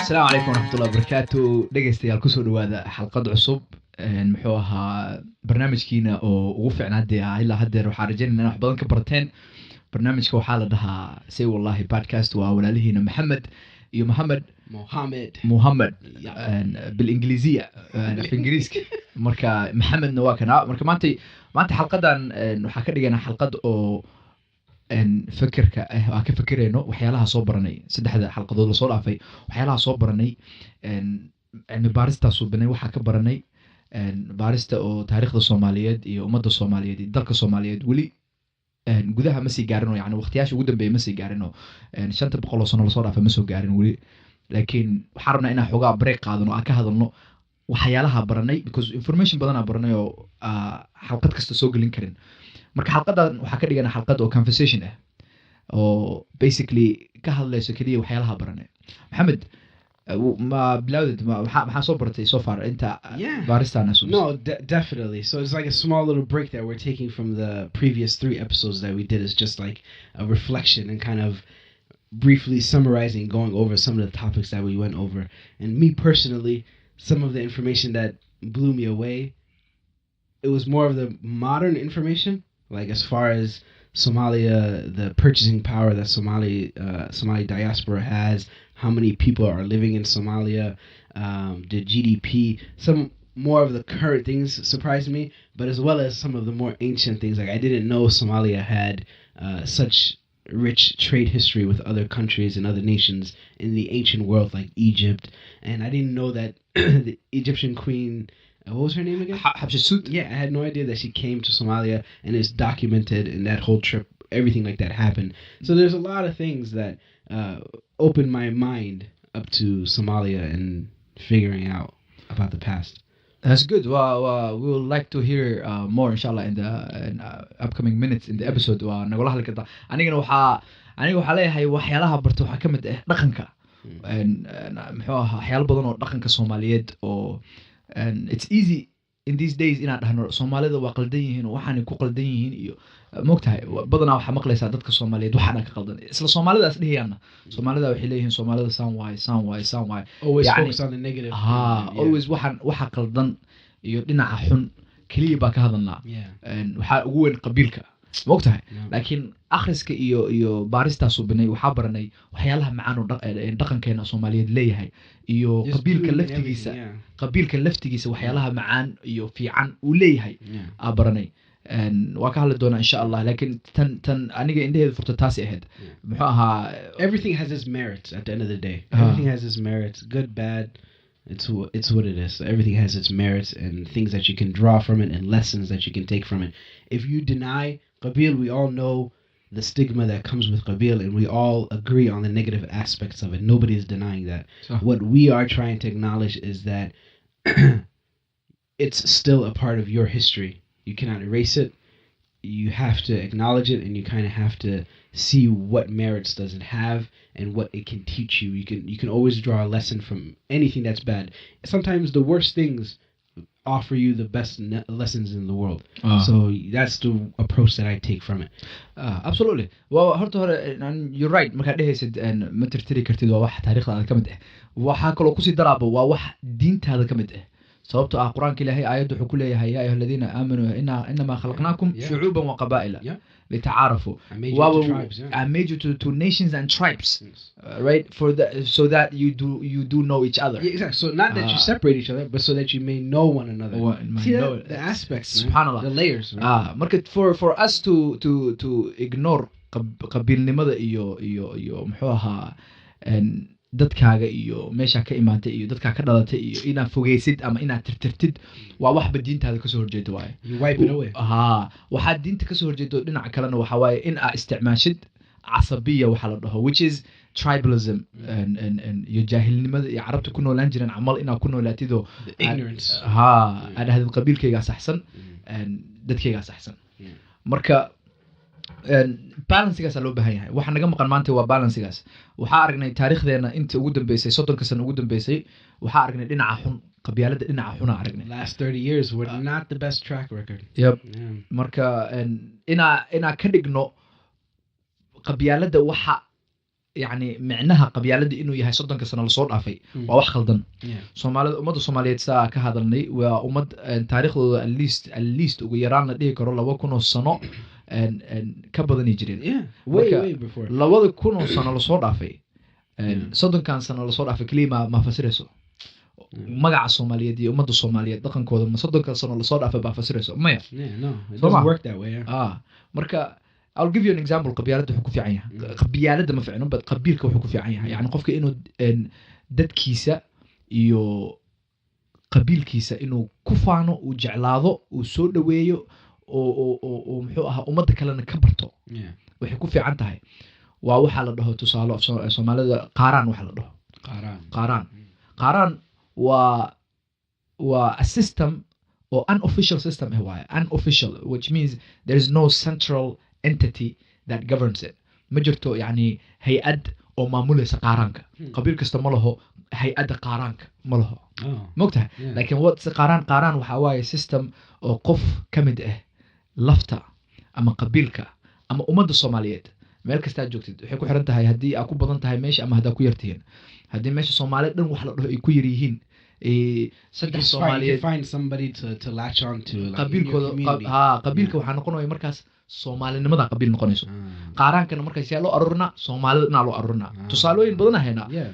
السلام عليكم ورحمة الله وبركاته dhegeystayaal kusoo dhawaada xalqad cusub muxuu ahaa barnaamijkiina oo ugu fiicnaadee ilaa haddeer waxaan rajaynaynaa in wax badan ka barateen barnaamijka waxaa la dhahaa say wallahi podcast waa walaalihiina maxamed iyo mohamed بالانجليزيه في ingiriiska marka maxamedna waa kana marka maanta xalqadan waxaa ka dhiganaa xalqad oo fikirka waa ka fikirayno waxyaalaha soo baranay saddexda xalqadood la soo dhaafay waxyaalaha soo baranay cilmi baarista suubanay waxaa ka baranay baarista oo taariikhda Soomaaliyeed iyo ummadda Soomaaliyeed iyo dalka Soomaaliyeed wali gudaha ma sii gaarino yani waqtiyaasha ugu dambeeyay ma sii gaarino 500 sano la soo dhaafay ma soo gaarin wali laakiin waxaan rabnaa inaan xogaa break qaadano aan ka hadalno waxyaalaha baranay because information badan aan baranay oo xalqad kasta soo gelin karin marka xalqadan waxaa ka dhiganaa xalqad oo conversation ah oo basically ka hadlayso kaliya waxyaalaha baranay maxamed ma bilowdid maxaa soo baratay so far inta baaristana No, definitely. So it's like a small little break that we're taking from the previous 3 episodes that we did. Is just like a reflection and kind of briefly summarizing, going over some of the topics that we went over. And me personally, some of the information that blew me away, it was more of the modern information, like as far as Somalia, the purchasing power that Somali diaspora has, how many people are living in Somalia, the GDP, some more of the current things surprised me, but as well as some of the more ancient things. Like I didn't know Somalia had such rich trade history with other countries and other nations in the ancient world, like Egypt. And I didn't know that the Egyptian queen, what was her name again? Hatshepsut. Yeah, I had no idea that she came to Somalia and is documented in that whole trip. Everything like that happened. So there's a lot of things that opened my mind up to Somalia and figuring out about the past. That's good. We would like to hear more inshallah in the upcoming minutes in the episode. Nagala hadli kartaa aniga waxaa leeyahay waxyaalaha barto waxaa ka mid ah dhaqanka muxuu ahaa waxyaalo badan oo dhaqanka Soomaaliyeed oo it's easy in these days inaad dhahno Soomaalida waa qaldan yihiin oo waxaan ku qaldan yihiin iyo moogtahay badanaa waxa maqlaysaa dadka Soomaaliyeed waxaan ka qaldan isla Soomaalidaas dhihiyana Soomaalida waxay leeyihiin Soomaalida sound why Always focus on the negative. Always waxa qaldan iyo dhinaca xun kaliya baa ka hadalnaa waxa ugu weyn qabiilka moogtahay laakiin akhriska iyo baaristaas u binay waxa baranay waxyaalaha macaan oo dhaqankeena Soomaaliyeed leeyahay iyo qabiilka laftigiisa waxyaalaha macaan iyo fiican uu leeyahay baranay waa ka hadli doonaa insha Allah laakiin tan aniga indhaheedu furta taasi ahayd muxuu ahaa everything has its merits at the end of the day. Everything has its merits, good, bad. It's what it is. Everything has its merits and things that you can draw from it and lessons that you can take from it. If you deny Qabil, we all know the stigma that comes with Qabil, and we all agree on the negative aspects of it. Nobody is denying that. What we are trying to acknowledge is that it's still a part of your history. You cannot erase it. You have to acknowledge it, and you kind of have to see what merits does it have and what it can teach you. You can always draw a lesson from anything that's bad. Sometimes the worst things offer you the best lessons in the world. So that's the approach that I take from it. Absolutely. Well, horta hore you're right marka dhehaysid ma tirtiri kartid waa wax taariikhda ka mid ah waxa kale oo ku sii daraabo waa wax diintaada ka mid ah sababtoo ah quraanka Ilaahay aayadu wuxuu ku leeyahay yaa ayyuhalladheena aamanu inma khalaqnaakum shu'uuban wa qabaa'ila lita'aarafu I made you to nations and tribes right so that you do know each other. Yeah, exactly. So not that you separate each other but so that you may know one another. See the aspects, subhanallah, the layers. Right? Marka for us to ignore qabiilnimada iyo muxuu ahaa dadkaaga iyo meesha ka imaantay iyo dadka ka dhalatay iyo inaad fogeysid ama inaad tirtirtid waa waxba diintaada ka soo horjeedo waaye. You wipe it away. waxa diinta ka soo horjeedo dhinaca kalena waxa waaye in aad isticmaashid casabiya waxa la dhaho which is tribalism and iyo jaahilnimada iyo carabta ku noolaan jireen camal inaad ku noolaatido ignorance. aad hadid qabiilkayga saxsan dadkayga saxsan marka balancegaas loo baahan yahay waxa naga maqan maanta waa balancegaas waxa aragnay taariikhdeena inta ugu dambeysay 30 sano ugu dambeysay waxa aragnay dhinaca xun qabyaalada dhinaca xuna aragnay Last 30 years were not the best track record. yep Yeah. marka inaa ka dhigno qabyaalada waxa yani micnaha qabyaalada inuu yahay 30 sano lasoo dhaafay waa wax khaldan Yeah. Soomaalida ummadda Soomaaliyeed saa ka hadalnay waa ummad taariikhdooda at least ugu yaraan la dhihi karo 2000 sano ka badan jireen Yeah. Way Marka, way before. 2000 sano lasoo dhaafay 30 sano lasoo dhaafay kaliya ma fasirayso magaca Soomaaliyeed iyo ummadda Soomaaliyeed dhaqankooda ma 30 sano lasoo dhaafay ba fasirayso maya Yeah, no. It So doesn't ma- work that way. Yeah. marka I'll give you an example qabyaalada wuxuu ku fiican yahay qabyaalada ma fiicno but qabiilka wuxuu ku fiican yahay yani qofka inuu dadkiisa iyo qabiilkiisa inuu ku faano uu jeclaado uu soo dhaweeyo oo muxuu ahaa ummadda kalena ka barto Yeah. waxay ku fiican tahay waa waxa la dhaho tusaale af Soomaalida qaaraan waxa la dhaho qaaraan waa a system or unofficial system waaye unofficial which means there is no central entity that governs it ma jirto yani hay-ad oo maamulaysa qaaraanka qabiil kasta ma laho hay-adda qaaraanka ma laho Oh. mogtahay Yeah. laakiin what's qaaraan waxaa waaye system oo qof ka mid ah lafta ama qabiilka ama ummadda Soomaaliyeed meel kasta aad joogtid waxay ku xiran tahay haddii aad ku badan tahay meesha ama haddaa ku yartihiin haddii meesha Soomaaliyeed dhan wax la dhaho ay ku yar yihiin saddex You Soomaaliyeed find somebody to latch on to, like, in your qabiilkooda community. qabiilka waxaa noqonaya markaas Soomaalinimada qabiil noqonayso Ah. qaaraankana markaas yaa loo arurinaa Soomaalidana loo arurinaa tusaalooyin badan haynaa Yeah.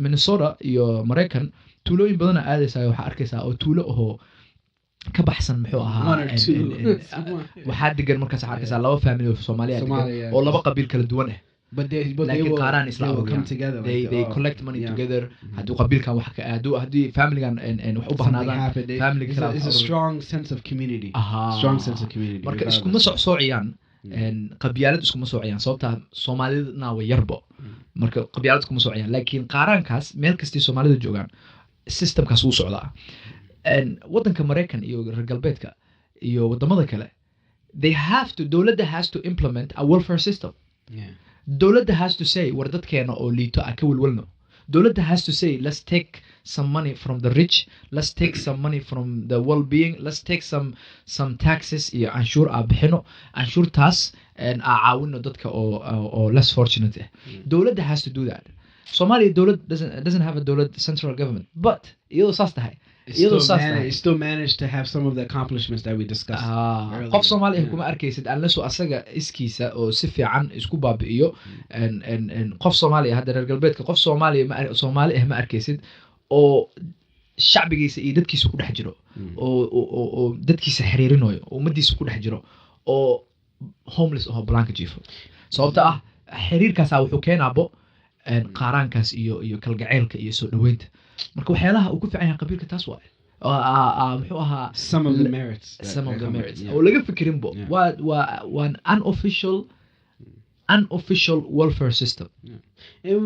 Minnesota iyo Mareykan tuulooyin badan aadaysaa waxaa arkaysaa oo tuulo ahoo ka baxsan muxuu ahaa One or two. waxaa degan markaas waxaa arkaysaa laba family oo Soomaaliya Somalia, degan oo laba qabiil kala duwan ah But they laakiin will, qaaraan isla they will come aruuriyaan. together. they like, they oh, collect money yeah. together hadduu qabiilkan wax ka haddii familigan wax u Something bahnaadaan happened. family It's kala a strong sense of community. Aha. Strong sense of community. marka regardless. iskuma socsoociyaan qabyaalad iskuma soociyaan sababta Soomaalidana way yarbo marka qabyaalad iskuma soociyaan laakiin qaaraankaas meel kastoo Soomaalida joogaan systemkaas uu socdaa wadanka Mareykan iyo reer galbeedka iyo wadamada kale they have to dawladda has to implement a welfare system Yeah. dawladda has to say war dadkeena oo liito ah ka walwalno dawladda has to say let's take some money from the rich let's take some money from the well-being let's take some taxes iyo canshuur bixino canshuurtaas caawino dadka oo less fortunate dawladda has to do that Somalia dawlad doesn't have a dawlad central government but iyadoo saas tahay It still managed to have some of the accomplishments that we discussed. earlier. qof Soomaali Yeah. kuma arkaysid unless uu asaga iskiisa oo si fiican isku baabi'iyo qof Soomaali hadda reer galbeedka qof Soomaali ma arkaysid oo shacbigiisa iyo dadkiisa ku dhex jiro oo dadkiisa xiriirinayo ummadiisa ku dhex jiro oo homeless oo blanka jiifo sababta xiriirkaas wuxuu keenaabo qaaraankaas iyo kalgaceylka iyo soo dhaweynta marka waxyaalaha uu ku fiican yahay qabiilka taas waa muxuu ahaa Some of the merits. some of the come with merits it, yeah. oo laga fikirinbo Yeah. waa an unofficial welfare system And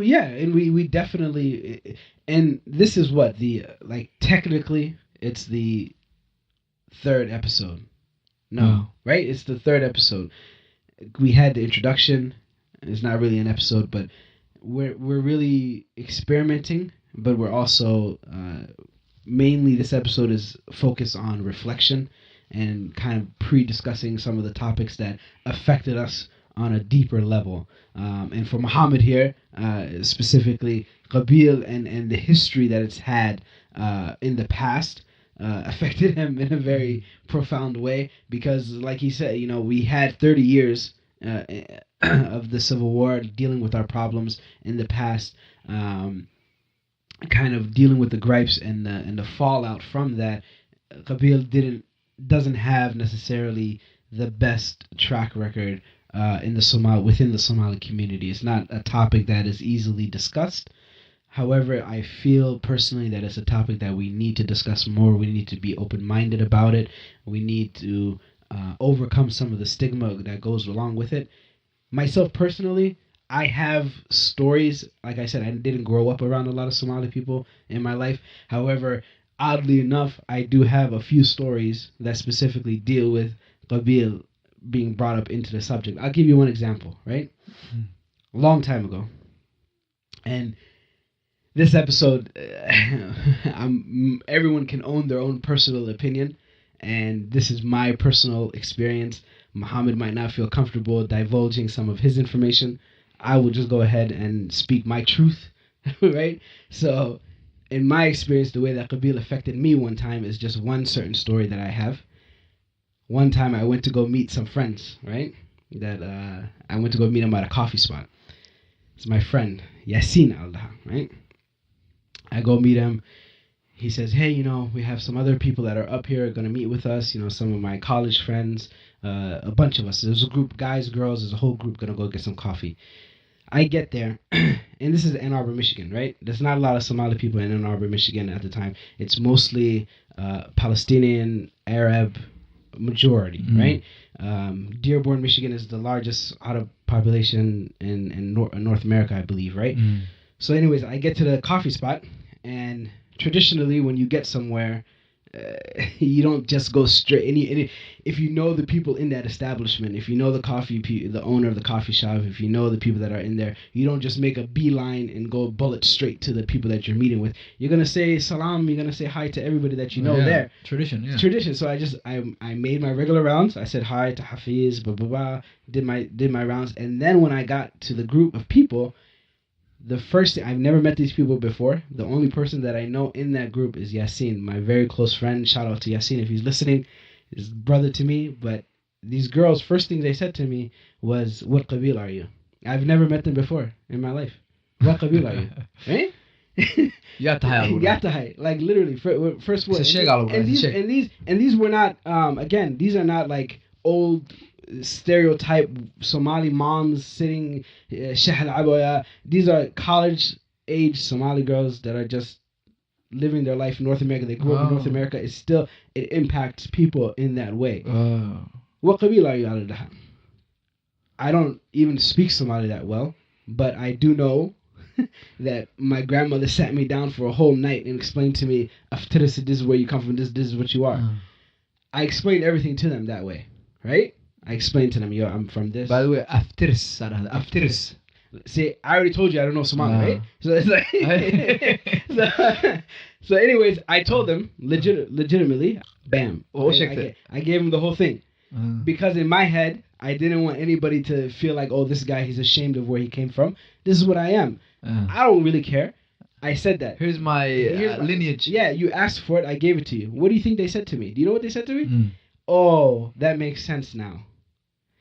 we definitely, and this is what the like technically it's the third episode. No, Oh. right? It's the third episode. We had the introduction. It's not really an episode, but we're really experimenting. But we're also mainly this episode is focused on reflection and kind of pre-discussing some of the topics that affected us on a deeper level. And for Muhammad here, specifically, Qabil and the history that it's had in the past affected him in a very profound way because, like he said, we had 30 years of the Civil War dealing with our problems in the past, kind of dealing with the gripes and the fallout from that. Qabil doesn't have necessarily the best track record within the Somali community. It's not a topic that is easily discussed. However, I feel personally that it's a topic that we need to discuss more. We need to be open-minded about it. We need to overcome some of the stigma that goes along with it. Myself personally, I have stories. Like I said, I didn't grow up around a lot of Somali people in my life. However, oddly enough, I do have a few stories that specifically deal with Qabil being brought up into the subject. I'll give you one example, right? A long time ago. And this episode, everyone can own their own personal opinion, and this is my personal experience. Muhammad might not feel comfortable divulging some of his information. I will just go ahead and speak my truth, right? So, in my experience, the way that Qabil affected me one time is just one certain story that I have. One time I went to go meet some friends, right? I went to go meet them at a coffee spot. It's my friend, Yasin Allah, right? I go meet him. He says, hey, we have some other people that are up here going to meet with us, some of my college friends, a bunch of us. There's a group, guys, girls, there's a whole group going to go get some coffee. I get there, and this is Ann Arbor, Michigan, right? There's not a lot of Somali people in Ann Arbor, Michigan at the time. It's mostly Palestinian, Arab majority, right? Dearborn, Michigan is the largest Arab population in North America, I believe, right? So anyways, I get to the coffee spot, and traditionally when you get somewhere, you don't just go straight. And if you know the people in that establishment, if you know the owner of the coffee shop, if you know the people that are in there, you don't just make a beeline and go bullet straight to the people that you're meeting with. You're gonna say salam. You're gonna say hi to everybody that you know there. Tradition, yeah. It's tradition. So I made my regular rounds. I said hi to Hafiz, blah blah blah. Did my rounds, and then when I got to the group of people, the first thing, I've never met these people before. The only person that I know in that group is Yasin, my very close friend. Shout out to Yasin if he's listening. His brother to me. But these girls, first thing they said to me was, what Qabil are you? I've never met them before in my life. What Qabil are you? Right? Yatahai. Like literally, first word. And these were not, again, these are not like old stereotype Somali moms sitting shahal abaya. These are college age Somali girls that are just living their life in North America. They grew up in North America. It impacts people in that way. What Qabil are you, Al Daha? I don't even speak Somali that well, but I do know that my grandmother sat me down for a whole night and explained to me, this is where you come from, this is what you are. I explained everything to them that way, right? I explained to them, I'm from this. By the way, aftiris. See, I already told you I don't know Somali, right? So it's like, so anyways, I told them legitimately, bam. I gave them the whole thing because in my head, I didn't want anybody to feel like, oh, this guy, he's ashamed of where he came from. This is what I am. I don't really care. I said that. Here's my lineage. Yeah, you asked for it. I gave it to you. What do you think they said to me? Do you know what they said to me? Oh, that makes sense now.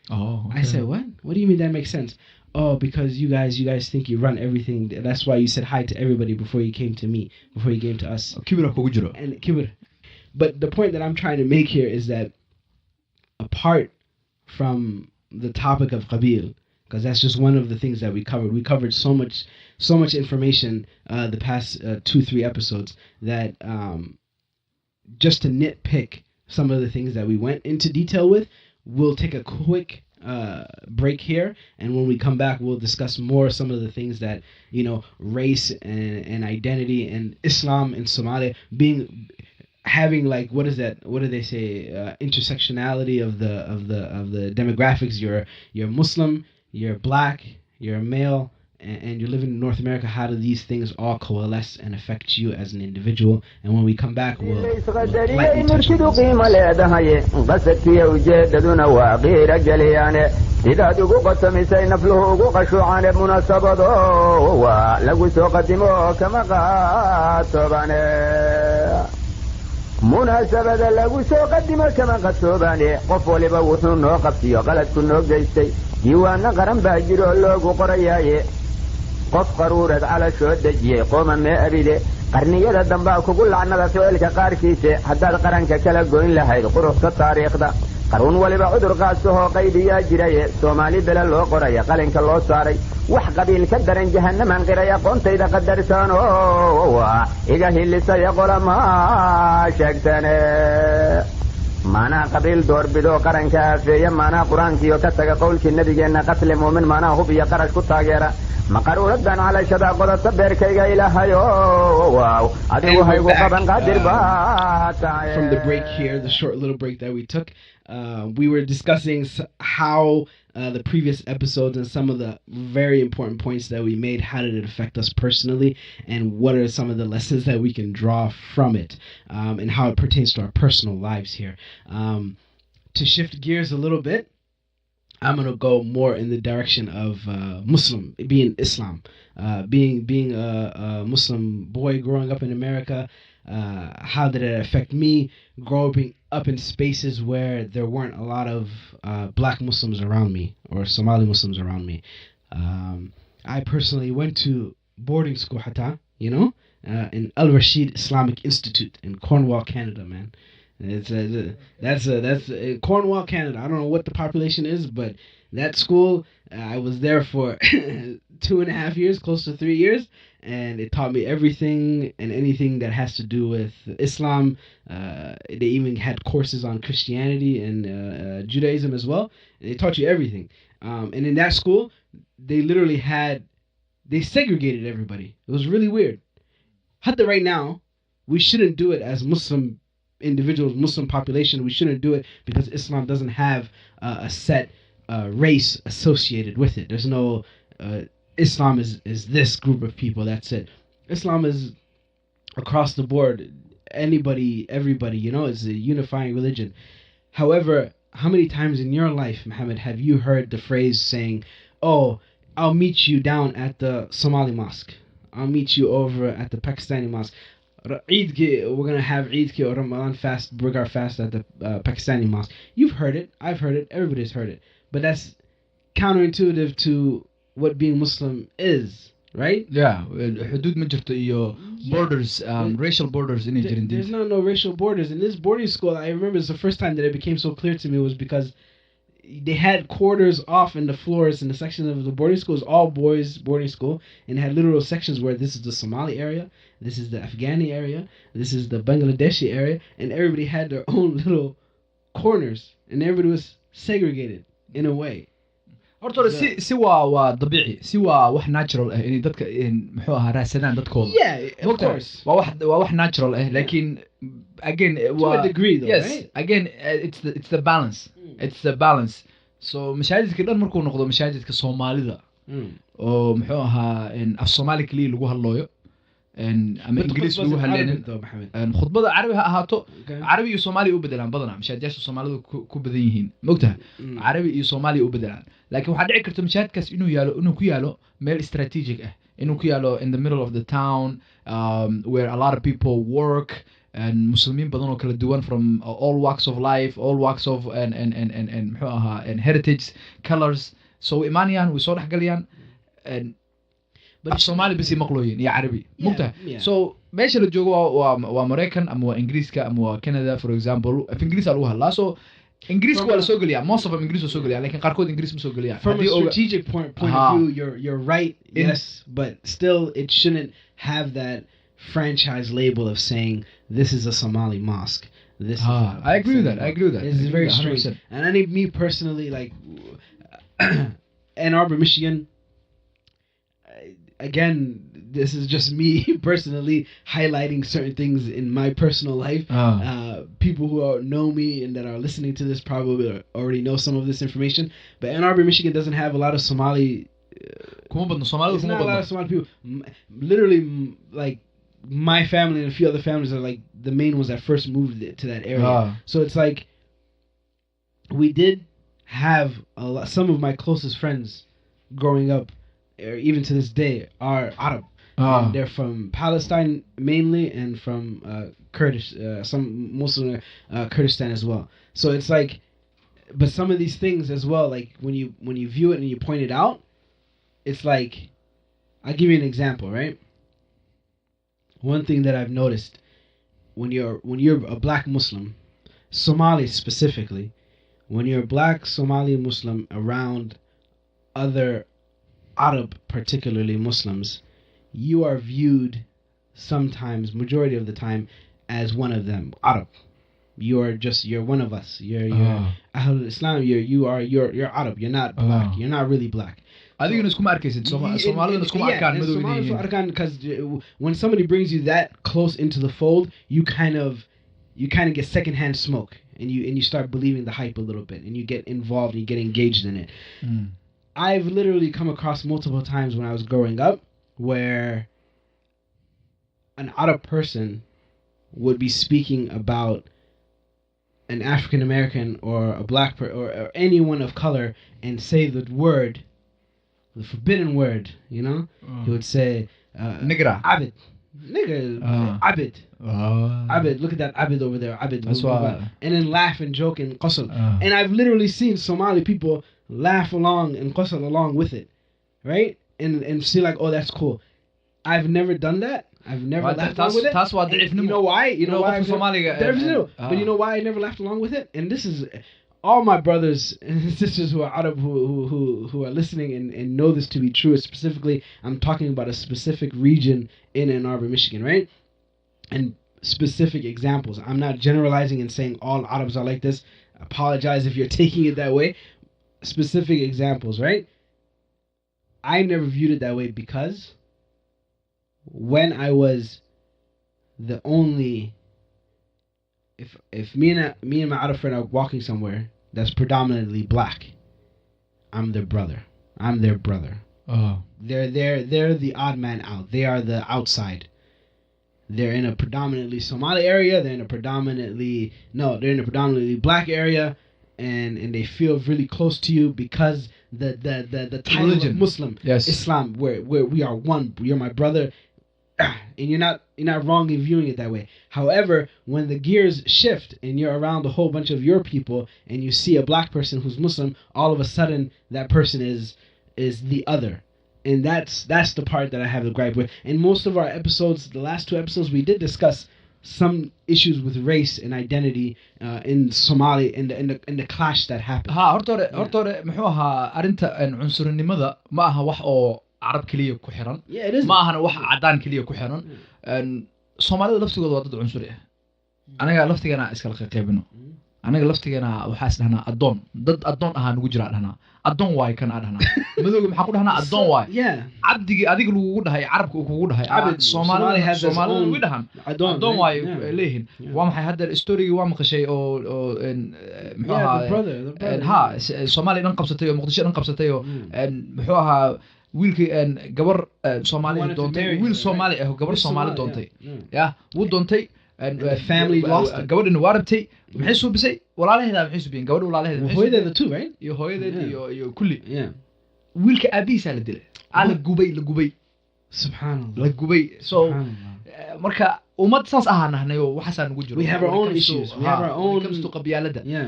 Oh, okay. I said, what? What do you mean that makes sense? Oh, because you guys think you run everything. That's why you said hi to everybody before you came to me, before you came to us. And kibir. But the point that I'm trying to make here is that apart from the topic of Qabil, because that's just one of the things that we covered. We covered so much information the past 2-3 episodes that just to nitpick some of the things that we went into detail with, we'll take a quick break here, and when we come back, we'll discuss more some of the things that, race and identity and Islam in Somalia having like, what is that? What do they say? Intersectionality of the demographics. You're Muslim, you're black, you're a male, and you're living in North America. How do these things all coalesce and affect you as an individual? And when we come back, we'll lightly touch on those مناسبة lagu soo qadimo kama qasoobaane qof waliba wuxuu noo qabtiyo qaladku noo geystay diiwaana qaran baa jiro loogu qorayaaye qof qaruurad cala soo dejiyay qooma mee abide qarniyada dambaa kugu lacnada ficilka qaarkiisa haddaad qaranka kala goyn lahayd quruxda taariikhda qaruun waliba cudur qaasahoo qaybiyaa jiraye Soomaali bela loo qoraya qalinka loo saaray wax qabiil ka daran jahannaman qiray aqoontayda qadarsan oo iga hilisay qolama sheegtane mana qabiil doorbido qaranka afeeya mana quraankiyo ka taga qowlkii nabigeena qatl muumin mana hubiya qarash ku taageera maqaruuradan calashada qodobta beerkayga ilaahayo waaw adigu And we're haygu back, qaban qaadir baa tahay from the break here, the short little break that we took. We were discussing how the previous episodes and some of the very important points that we made, how did it affect us personally, and what are some of the lessons that we can draw from it, and how it pertains to our personal lives here. To shift gears a little bit, I'm going to go more in the direction of Muslim, being Islam, being a Muslim boy growing up in America. How did it affect me growing up in spaces where there weren't a lot of black Muslims around me or Somali Muslims around me? I personally went to boarding school, in Al Rashid Islamic Institute in Cornwall, Canada, man. That's Cornwall, Canada. I don't know what the population is, but that school, I was there for 2.5 years, close to 3 years, and it taught me everything and anything that has to do with Islam. They even had courses on Christianity and Judaism as well. And they taught you everything. And in that school, they segregated everybody. It was really weird. Hatta right now, we shouldn't do it as Muslim individuals, Muslim population. We shouldn't do it because Islam doesn't have a set race associated with it. There's no Islam is this group of people. That's it. Islam is across the board. Anybody, everybody. It's a unifying religion. However, how many times in your life, Muhammad, have you heard the phrase saying, "Oh, I'll meet you down at the Somali mosque. I'll meet you over at the Pakistani mosque. We're going to have Eid or Ramadan fast, Burgar fast at the Pakistani mosque." You've heard it. I've heard it. Everybody's heard it. But that's counterintuitive to what being Muslim is, right? Yeah, حدود ما jirto iyo borders, racial borders inay jirin There's no racial borders. In this boarding school, I remember it's the first time that it became so clear to me was because they had quarters off in the floors in the section of the boarding school. It was all boys boarding school, and it had literal sections where this is the Somali area, this is the Afghani area, this is the Bangladeshi area, and everybody had their own little corners, and everybody was segregated in a way. horta si waa dabiici, si waa wax natural ah in dadka muxuu ahaa raadsadaan dadkooda. Yeah, of course. waa wax natural ah, laakiin again to a degree though, yes, right? again it's the balance. It's the balance. So mashaajidka dhan markuu noqdo mashaajidka Soomaalida oo muxuu ahaa af Soomaali kaliya lagu hadlooyo ama Ingiriis lagu hadlaynin, khudbada Carabi ha ahaato, Carabi iyo Soomaali u bedelaan badanaa mashaajidka Soomaalidu ku badan yihiin, mogtahay Carabi iyo Soomaali u bedelaan, laakiin waxaa dhici karta mashaajidkaas inuu ku yaalo meel strategic ah, inuu ku yaalo in the middle of the town, where a lot of people work, and Muslimiin badan oo kala duwan from all walks of life, all walks of and muxuu ahaa and heritage colors, so imaanayaan way soo dhexgalayaan af Soomaali bisi maqlooyin iyo Carabi, mogtahay. So meesha la joogo waa Mareykan ama waa Ingiriiska ama waa Canada, for example, af Ingiriis lagu hadlaa, so Ingiriiska waa la soo geliyaa, most of them Ingiriis waa soo geliyaa, laakiin qaarkood Ingiriis ma soo geliyaan. From a strategic point of view, you're right, yes, but still it shouldn't have that franchise label of saying this is a Somali mosque. This is I agree with that. It's very strange. 100%. And I think me personally, like Ann Arbor, Michigan, again, this is just me personally highlighting certain things in my personal life. People who know me and that are listening to this probably already know some of this information. But Ann Arbor, Michigan doesn't have a lot of Somali. It's not a lot of Somali people. Literally, like my family and a few other families are like the main ones that first moved to that area. So it's like we did have some of my closest friends growing up, or even to this day, are Arab. And they're from Palestine mainly, and from Kurdish, some Muslim Kurdistan as well. So it's like, but some of these things as well, like when you view it and you point it out, it's like, I'll give you an example, right? One thing that I've noticed when you're a black Muslim, Somali specifically, when you're a black Somali Muslim around other Arab, particularly Muslims, you are viewed sometimes, majority of the time, as one of them. Arab. You're one of us. You're Ahlul Islam. You're Arab. You're not black. You're not really black. adiguna iskuma arkaysid Soomaaliduna iskuma arkaan and madow Somalis yihiin. arkaan because when somebody brings you that close into the fold, you kind of get secondhand smoke, and you start believing the hype a little bit, and you get involved, and you get engaged in it. Mm. I've literally come across multiple times when I was growing up where an Arab person would be speaking about an African American or a black or anyone of color and say the word, the forbidden word, you know? He would say, Nigra. Abid. Nigga, Abid. Abid, look at that Abid over there. Abid. That's why. And then laugh and joke and qasl. Uh. And I've literally seen Somali people laugh along and qasl along with it, right? And see like, oh, that's cool. I've never done that. I've never laughed along with it. That's why And you know why? You know why? qofka Soomaaliga But you know why I never laughed along with it? And this is all my brothers and sisters who are Arab who are listening and know this to be true. Specifically, I'm talking about a specific region in Ann Arbor, Michigan, right? And specific examples. I'm not generalizing and saying all Arabs are like this. I apologize if you're taking it that way. Specific examples, right? I never viewed it that way because when I was the only, if me and my other friend are walking somewhere that's predominantly black, I'm their brother. I'm their brother. Oh. They're the odd man out. They are the outside. They're in a predominantly Somali area. They're in a predominantly black area, and they feel really close to you because the title Religion. of Muslim, Yes. Islam, where we are one. You're my brother, and you're not wrong in viewing it that way. However, when the gears shift and you're around a whole bunch of your people and you see a black person who's Muslim, all of a sudden that person is the other. And that's the part that I have the gripe with. And most of our episodes, the last 2 episodes, we did discuss some issues with race and identity in Somali in the clash that happened. ha horta hore muxuu ahaa arinta cunsurinimada ma aha wax oo Arab kaliya ku xiran Yeah, it is. ma ahana wax cadaan kaliya ku xiran Soomaalida laftigooda waa dad cunsuri ah anaga laftigana iskala qaybino anaga laftigana waxa is dhahnaa adoon dad adoon ahaa nagu jira dhahnaa adoon waay kan dhahnaa madowga maxaa ku dhahnaa adoon waay Yeah. cabdigi adiga lagu dhahay carabka uu kugu dhahay Cabd, Somali has its Soomaalida own way dhahan Adoon, adoon right? waay Yeah. leeyihiin Yeah. waa maxay hadda story waa maqashay oo muxuu Yeah, ahaa the brother. ha Soomaali dhan qabsatay oo Muqdisho dhan qabsatay oo muxuu ahaa wiilkii gabar Soomaali Wanted to doontay marry wiil her, Soomaali ah gabar Wiil Soomaali Somali, doontay yeah. ya wuu doontay the family lost it. gabadhina waa rabtay maxay soo bisay walaalaheeda maxay soo biyeen gabadha walaalaheeda Well, maxay soo hooyadeeda too, right? iyo hooyadeed Yeah. iyo kulli Yeah. wiilka aabihiisa la dilay la gubay Subhanallah. la gubay so Subhanallah. marka ummad saas ahaanahnayoo waxaasaa nugu jiro We have our own issues. We have our own- comes to qabyaalada Yeah.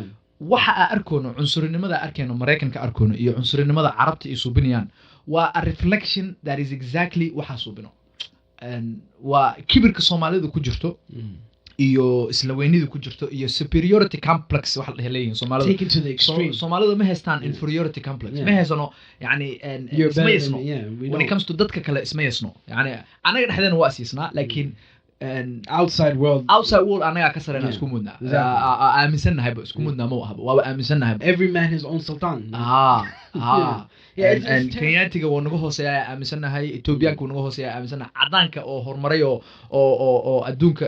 waxa aan arkoono cunsurinimada arkayno Mareykanka arkoono iyo cunsurinimada Carabta iyo suubinayaan waa a reflection that is exactly waxa suubino waa kibirka Soomaalida ku jirto iyo isla weynida ku jirto iyo superiority complex waxa la leeyahay Soomaalida Taken to the extreme. Soomaalida ma haystaan inferiority complex Yeah. ma haysano yani You're isma better yasno than me. Yeah. We when it don't. comes to dadka kale isma yasno yani anaga dhexdeena waa siisnaa laakiin Outside world. outside world anaga ka sareyna Yeah. isku mudna Exactly. aaminsannahay isku mudna ma ahaba waa aaminsannahay Every man his own sultan. Yeah, it's and terrible. Kenyaatiga waa naga hooseeyaa aaminsannahay Ethiopianka waa naga hooseeyaa aaminsannahay cadaanka oo horumaray oo adduunka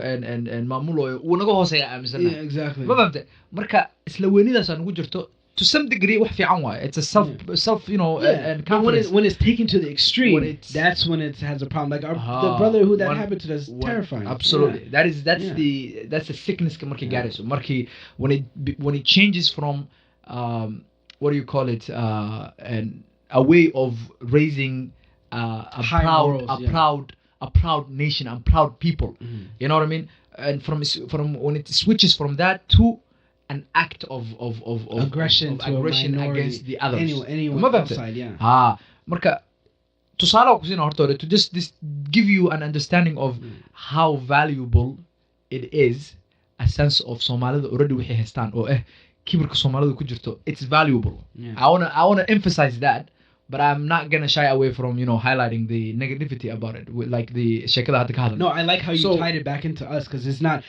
maamulayo uu naga hooseeyaa aaminsannahay Yeah, exactly. ma fahamtay marka isla weynidaas aan ugu jirto to some degree wax fiican waaye it's a self you know Yeah, and but confidence when it's taken to the extreme, When it's- that's when it has a problem. Like the Ah, brother who that one- happened to is terrifying. Absolutely. That's Yeah. that's the sickness ka markay Yeah. gaarayso markii when it changes from what do you call it a way of raising a High morals, a proud nation and proud people. You know what I mean? And from when it switches from that to an act of Aggression to a minority. against the others. Anyone Ma fahamtay? outside, yeah. Marka tusaale ku siina horta to just give you an understanding of how valuable it is a sense of Soomaalida already wixii haystaan oo kibirka Soomaalida ku jirto it's valuable. Yeah. I want to emphasize that but I'm not going to shy away from highlighting the negativity about it with, like the sheekada hadda ka hadlan. No, I like how you So- tied it back into us because it's not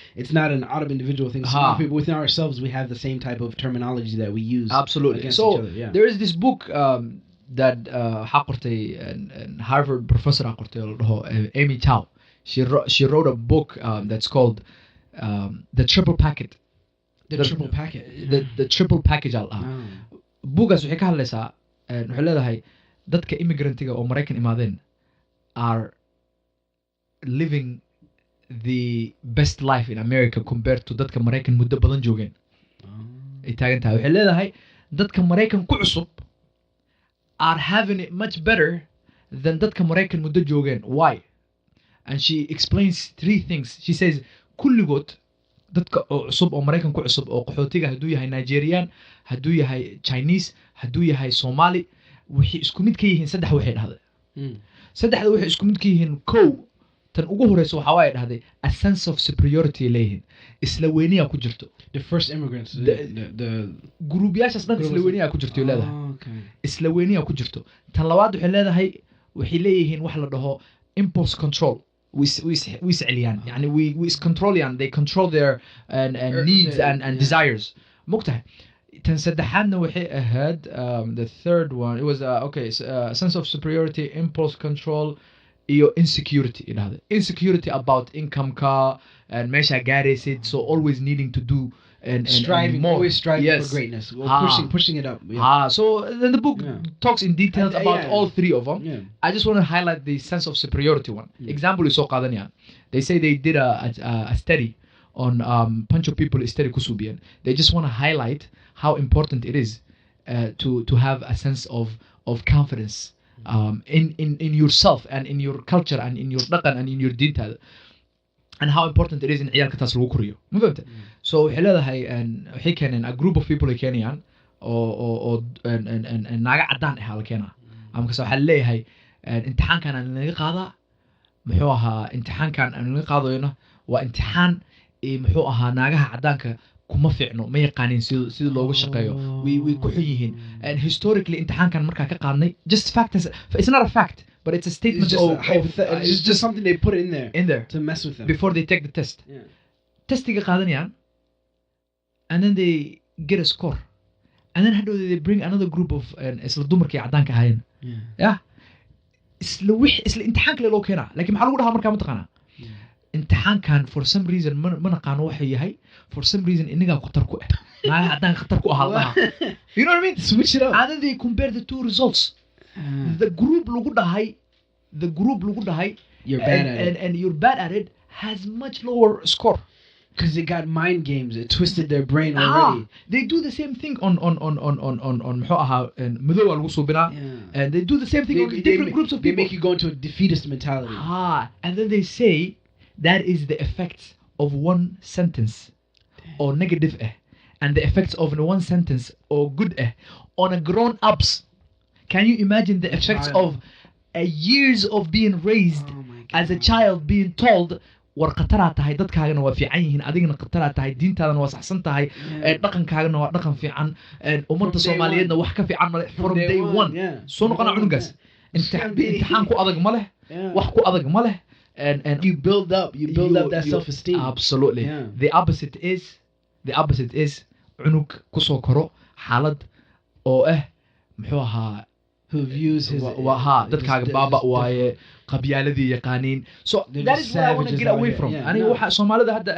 an Arab individual thing. Aha. Some people within ourselves we have the same type of terminology that we use. Absolutely. against So each other, yeah. there is this book that waxaa qortay Harvard professor aa qortay oo la dhaho Amy Chow. She wrote a book that's called The Triple Packet. The triple packet. The Triple Package al dhahaa. Oh. Buugaas waxay ka hadlaysaa waxay leedahay dadka immigrantiga oo Maraykan imaadeen are living the best life in America compared to dadka Maraykan muddo badan joogeen. Ay taagan tahay waxay leedahay dadka Maraykan ku cusub are having it much better than dadka Maraykan muddo joogeen. Why? And she explains 3 things. She says kulligood dadka oo cusub oo Maraykan ku cusub oo qaxootiga hadduu yahay Nigerian, hadduu yahay Chinese, hadduu yahay Somali, waxay isku mid ka yihiin saddex waxay dhahday. Saddexda waxay isku mid ka yihiin kow tan ugu horeysa waxa way dhahday a sense of superiority leeyihiin. Isla weyniya ku jirto. The first immigrants. The gruubyaashaas dhan isla weyniya ku jirto leedahay. Okay. Isla weyniya ku jirto. Tan labaad waxay leedahay waxay leeyihiin wax la dhaho impulse control. We سعليان يعني we control they control their needs and desires مقتها تنسدحنا وحي ahead the third one it was sense of superiority, impulse control, iyo insecurity in هذا insecurity about income car and measure garrison, so always needing to do and striving and more. Always striving Yes. for greatness, pushing it up. So then the book talks in details about all 3 of them. Yeah. I just want to highlight the sense of superiority one. Example is so qadaniya. They say they did a study on Pancho people study kusubian. They just want to highlight how important it is to have a sense of confidence in yourself and in your culture and in your dhaqan and in your detail. And how important it is in ciyaalka taas lagu koriyo. Ma fahamtay? So waxay leedahay waxay keeneen a group of people ay keenayaan oo naaga cadaan ah la keenaa. Ama kaso waxaa leeyahay imtixaankan aan laga qaadaa muxuu ahaa imtixaankan aan laga qaadayno waa imtixaan muxuu ahaa naagaha cadaanka kuma fiicno ma yaqaanin sida loogu shaqeeyo way ku xun yihiin and historically imtixaankan markaa ka qaadnay just fact it's not a fact but it's a statement it's just something they put in there to mess with them before they take the test. Testiga qaadanayaan and then they get a score and then they bring another group of isla dumarkii cadaanka ahaayeen isla imtixaanka loo keenaa laakiin maxaa lagu dhahaa markaa ma taqaanaa imtixaankan for some reason ma naqaano waxa yahay for some reason inaga khatar ku ah naagaha cadaanka khatar ku ah laha you know what I mean, switch it up and then they compare the 2 results. The group lagu dhahay you're bad at it and you're bad at it has much lower score because they got mind games. It twisted their brain already. They do the same thing on muxuu ahaa madow lagu suubinaa and they do the same thing on different groups of people. They make you go into a defeatist mentality. And then they say that is the effects of one sentence or negative and the effects of one sentence or good on a grown ups. Can you imagine the effects of years of being raised as a child being told war qatara tahay dadkaagana waa fiican yihiin adigana qatara tahay diintaadana waa saxsan tahay dhaqankaagana waa dhaqan fiican ummadda Soomaaliyeedna wax ka fiican male from day one soo noqona cunugaas imtixaan ku adag ma leh wax ku adag ma leh and you build up that self-esteem. Absolutely. The opposite is cunug kusoo koro xaalad oo muxuu ahaa who views his dadkaaga baaba waaye qabyaaladii yaqaaniin. So that is what I want to get away from. Aniga waxa Soomaalida hadda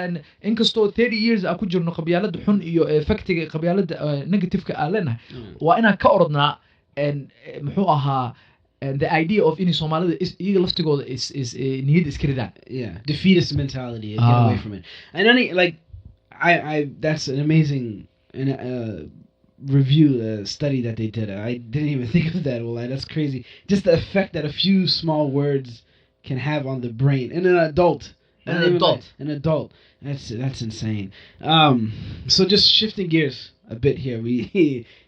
inkastoo 30 years aan ku jirno qabyaalada xun iyo effectiga qabyaalada negative-ka aan leenahay waa inaan ka orodnaa muxuu ahaa the idea of in Somalida is iyaga laftigooda is niyad iska ridaan. Defeatist mentality and get away from it. And like I that's an amazing review study that they did. I didn't even think of that. Well, that's crazy. Just the effect that a few small words can have on the brain in an adult. An adult. That's insane. So just shifting gears a bit here. We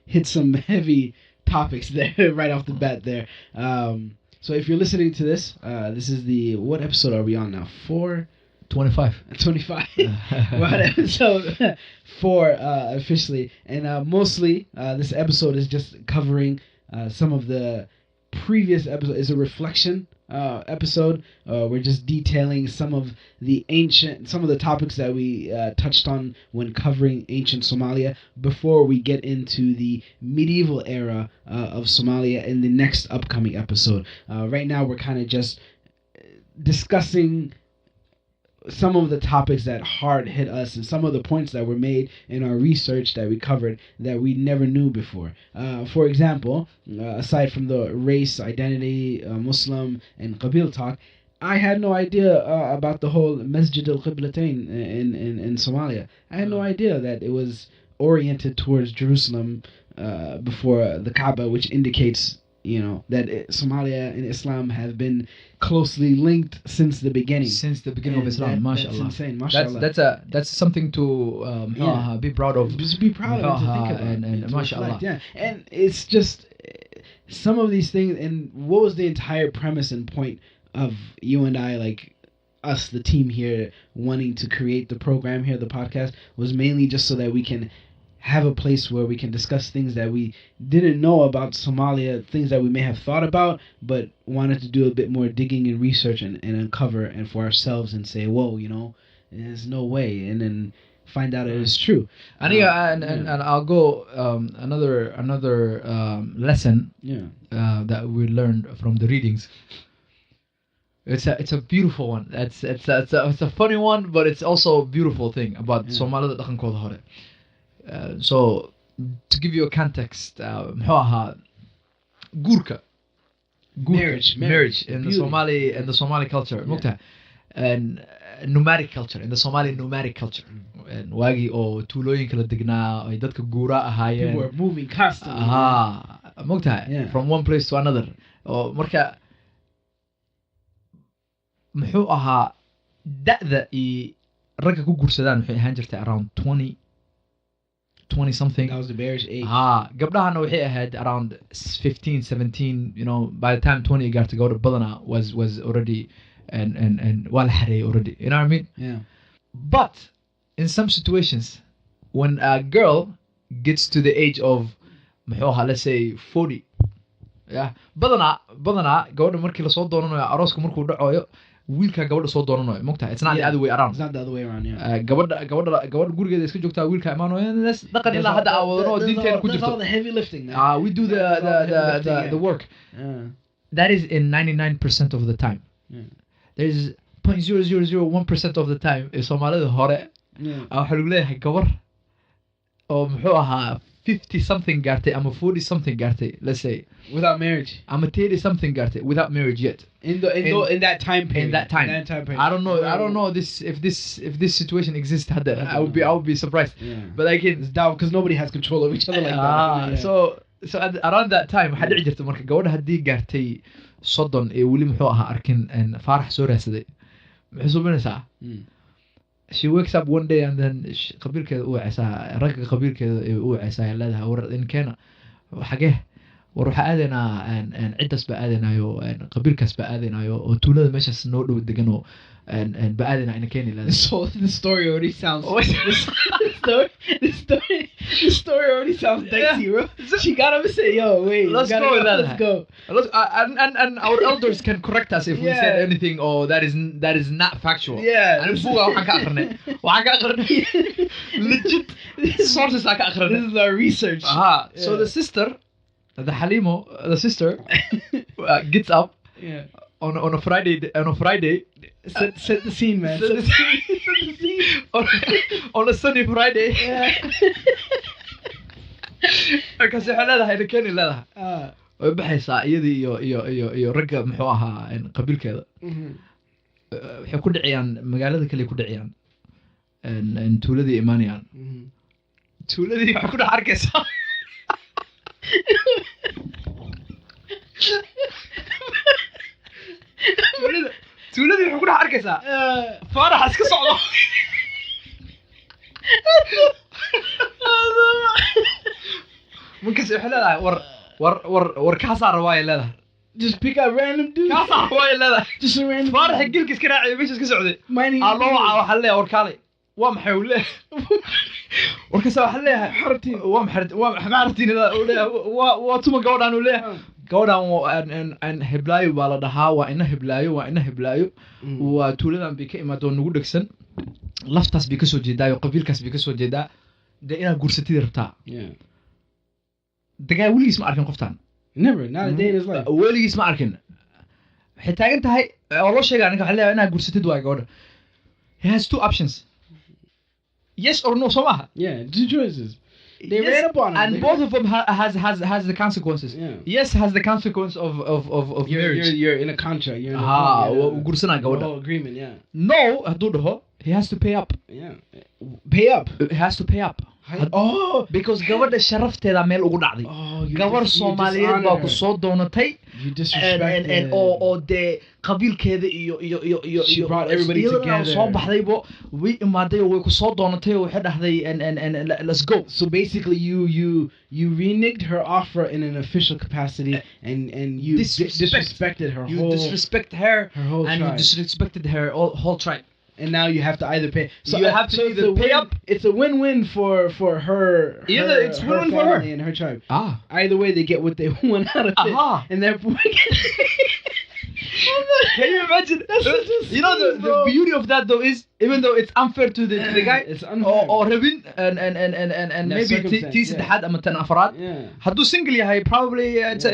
hit some heavy topics there right off the bat there. So if you're listening to this, this is what episode are we on now? 25. What episode 4 officially, and mostly this episode is just covering some of the previous episode is a reflection episode. We're just detailing some of the topics that we touched on when covering ancient Somalia before we get into the medieval era of Somalia in the next upcoming episode. Right now, we're kind of just discussing some of the topics that hard hit us and some of the points that were made in our research that we covered that we never knew before. For example, aside from the race, identity, Muslim, and Qabil talk, I had no idea about the whole Masjid al-Qiblatain in Somalia. I had no idea that it was oriented towards Jerusalem before the Kaaba, which indicates that Somalia and Islam have been closely linked since the beginning. Since the beginning of Islam, mashallah. That's insane, mashallah. That's something to be proud of. Just be proud of it, to think about. And mashallah. Yeah, and it's just some of these things. And what was the entire premise and point of you and I, like us, the team here, wanting to create the program here, the podcast, was mainly just so that we can have a place where we can discuss things that we didn't know about Somalia, things that we may have thought about, but wanted to do a bit more digging and research and uncover and for ourselves and say, whoa, there's no way, and then find out it is true. And I'll go another lesson that we learned from the readings. It's a beautiful one. It's a funny one, but it's also a beautiful thing about Somalida dhaqankooda hore. So to give you a context, muxuu ahaa guurka marriage in the Somali culture, mogtahay, and nomadic culture in the Somali nomadic culture, and waagi oo tuulooyinka la degnaa ay dadka guura ahaayeen, people were moving constantly, mogtahay, from one place to another. oo marka muxuu ahaa da'da i ragga ku guursadaan waxay ahaan jirtay around 20 something. That was the marriage age. Gabdhahana waxay ahayd around 15, 17, by the time 20 got to go to Badana was already and waa la xareeyay already. You know what I mean? Yeah. But in some situations, when a girl gets to the age of let's say 40, badana gabadha markii la soo doonanayo arooska markuu dhacayo wiilka gabadha soo doonanayo mogtahay. It's not the other way around. It's not the other way around, yeah. gabadha gurigeeda iska joogtaa wiilka imaanayo dhaqan ilaa hadda awadano diinteena ku jirto. That's all the heavy lifting now. We do the work. That is in 99% of the time. There's 0.0001% of the time ee Soomaalida hore waxa lagu leeyahay gabar oo muxuu ahaa 50 something gaartay ama 40 something gaartay, let's say, without marriage. I'm a 30 something gaartay without marriage yet. In that time period. In that time period. I don't know if this situation exists. I would be surprised. Yeah. But I can, it's down because nobody has control of each other like that. Yeah. So around that time waxa dhici jirtay marka gabadha hadii gaartay 30 ee wali muxuu ahaa arkin faarax soo raadsaday maxay suubinaysaa? She wakes up one day and then qabiilkeeda uu wacaysaa, ragga qabiilkeeda uu wacaysaa leedahay war in keena xagee war waxa aadeenaa cidas ba aadeenayo qabiilkaas ba aadeenayo oo tuulada meeshaas noo dhow degan oo ba aadeenaa in keeni leedahay. So the story already sounds the story already sounds dicey, bro. She got up and said, "Yo, wait, let's go. And our elders can correct us if we said anything or that is not factual. Yeah. And waxaan ka aqrinay legit sources ka aqrinay. This is our research. So the sister gets up on a Friday. Set the scene, man. Set the scene. On a sunny Friday. Because waxay leedahay keeni leedahay. Way baxaysaa iyadii iyo ragga muxuu ahaa qabiilkeeda. Waxay ku dhiciyaan magaalada kale ku dhiciyaan. Tuuladii imaanayaan. Tuuladii waxa ku dhac arkaysaa. tuuladii waxa ku dhac arkaysaa. Faarax iska socdo. Markaas waxay leedahay war kaasaa rabaa ay leedahay. Just pick up random dude. Kaasaa rabaa ay leedahay. Just a random. Faarax gilka iska raacay meesha iska socday. Allo waxa leeyahay war kaalay. Waa maxay uu leeyahay? Warkaas waxa leeyahay waa maxartiin waa tuma gabadhan uu leeyahay. gabadhan aan heblaayo baa la dhahaa, waa ina heblaayo waa tuuladan bay ka imaado nagu dhegsan, laftaas bay kasoo jeedaa iyo qabiilkaas bay kasoo jeedaa, dee inaad guursatid rabtaa. dagaa weligiis ma arkin qoftaan. Never, not a day in his life. weligiis ma arkin. waxay taagan tahay oo loo sheegaa ninka waxaa leeyahay inaad guursatid waa gabadha. He has two options. Yes or no, so maaha. Yeah, two choices. They Yes, ran up on him. and both of them has the consequences. Yeah. Yes, has the consequence of marriage. You're in a contract. You're in a guursanaa the gabadha. whole agreement. Yeah. No, hadduu dhaho, he has to pay up. Yeah. Pay up. He has to pay up. Oh, Because gabadha sharafteeda meel ugu dhacday. Gabar Soomaaliyeed baa ku soo doonatay. You disrespected. oo dee qabiilkeeda iyo She brought everybody together. soo baxdaybo way imaaday oo way ku soo doonatay oo waxay dhahday and let's go. So basically, you reneged her offer in an official capacity, and you disrespected her You whole disrespect her whole and tribe. you disrespected her whole tribe. And now you have to either pay. So You have to it's either a pay win- up. It's a win-win for her. Either it's win-win for her. family and her tribe. Ah. Either way, they get what they want out of it. Aha. And therefore, Can you imagine? That's such a You know the scheme, bro. beauty of that though is even though it's unfair to the guy, It's unfair. or rabin and That maybe circumstance, tii yeah. saddexaad ama tan afraad. Yeah. hadduu single yahay probably it's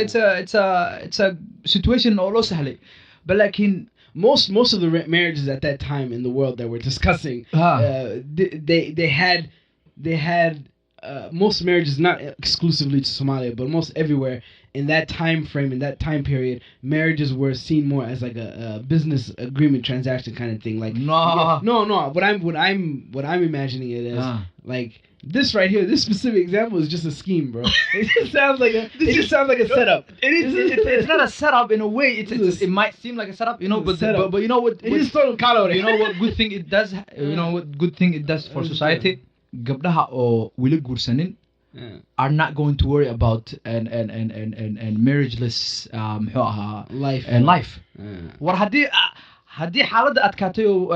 a situation oo loo sahlay, but laakiin Most of the marriages at that time in the world that we're discussing, they had most marriages, not exclusively to Somalia, but most everywhere in that time frame, in that time period, marriages were seen more as like a business agreement transaction kind of thing. Like No. no. What I'm imagining it as like. This right here, this specific example is just a scheme, bro. It just sounds like a setup. it's not a setup in a way. It might seem like a setup, you know, It's a but setup. but you know what? It is total color. You know what good thing it does? You know what good thing it does for society? Gabdhaha oo wili guursanin Yeah. are not going to worry about and marriageless muxuu ahaa life. War haddii xaaladda adkaatay oo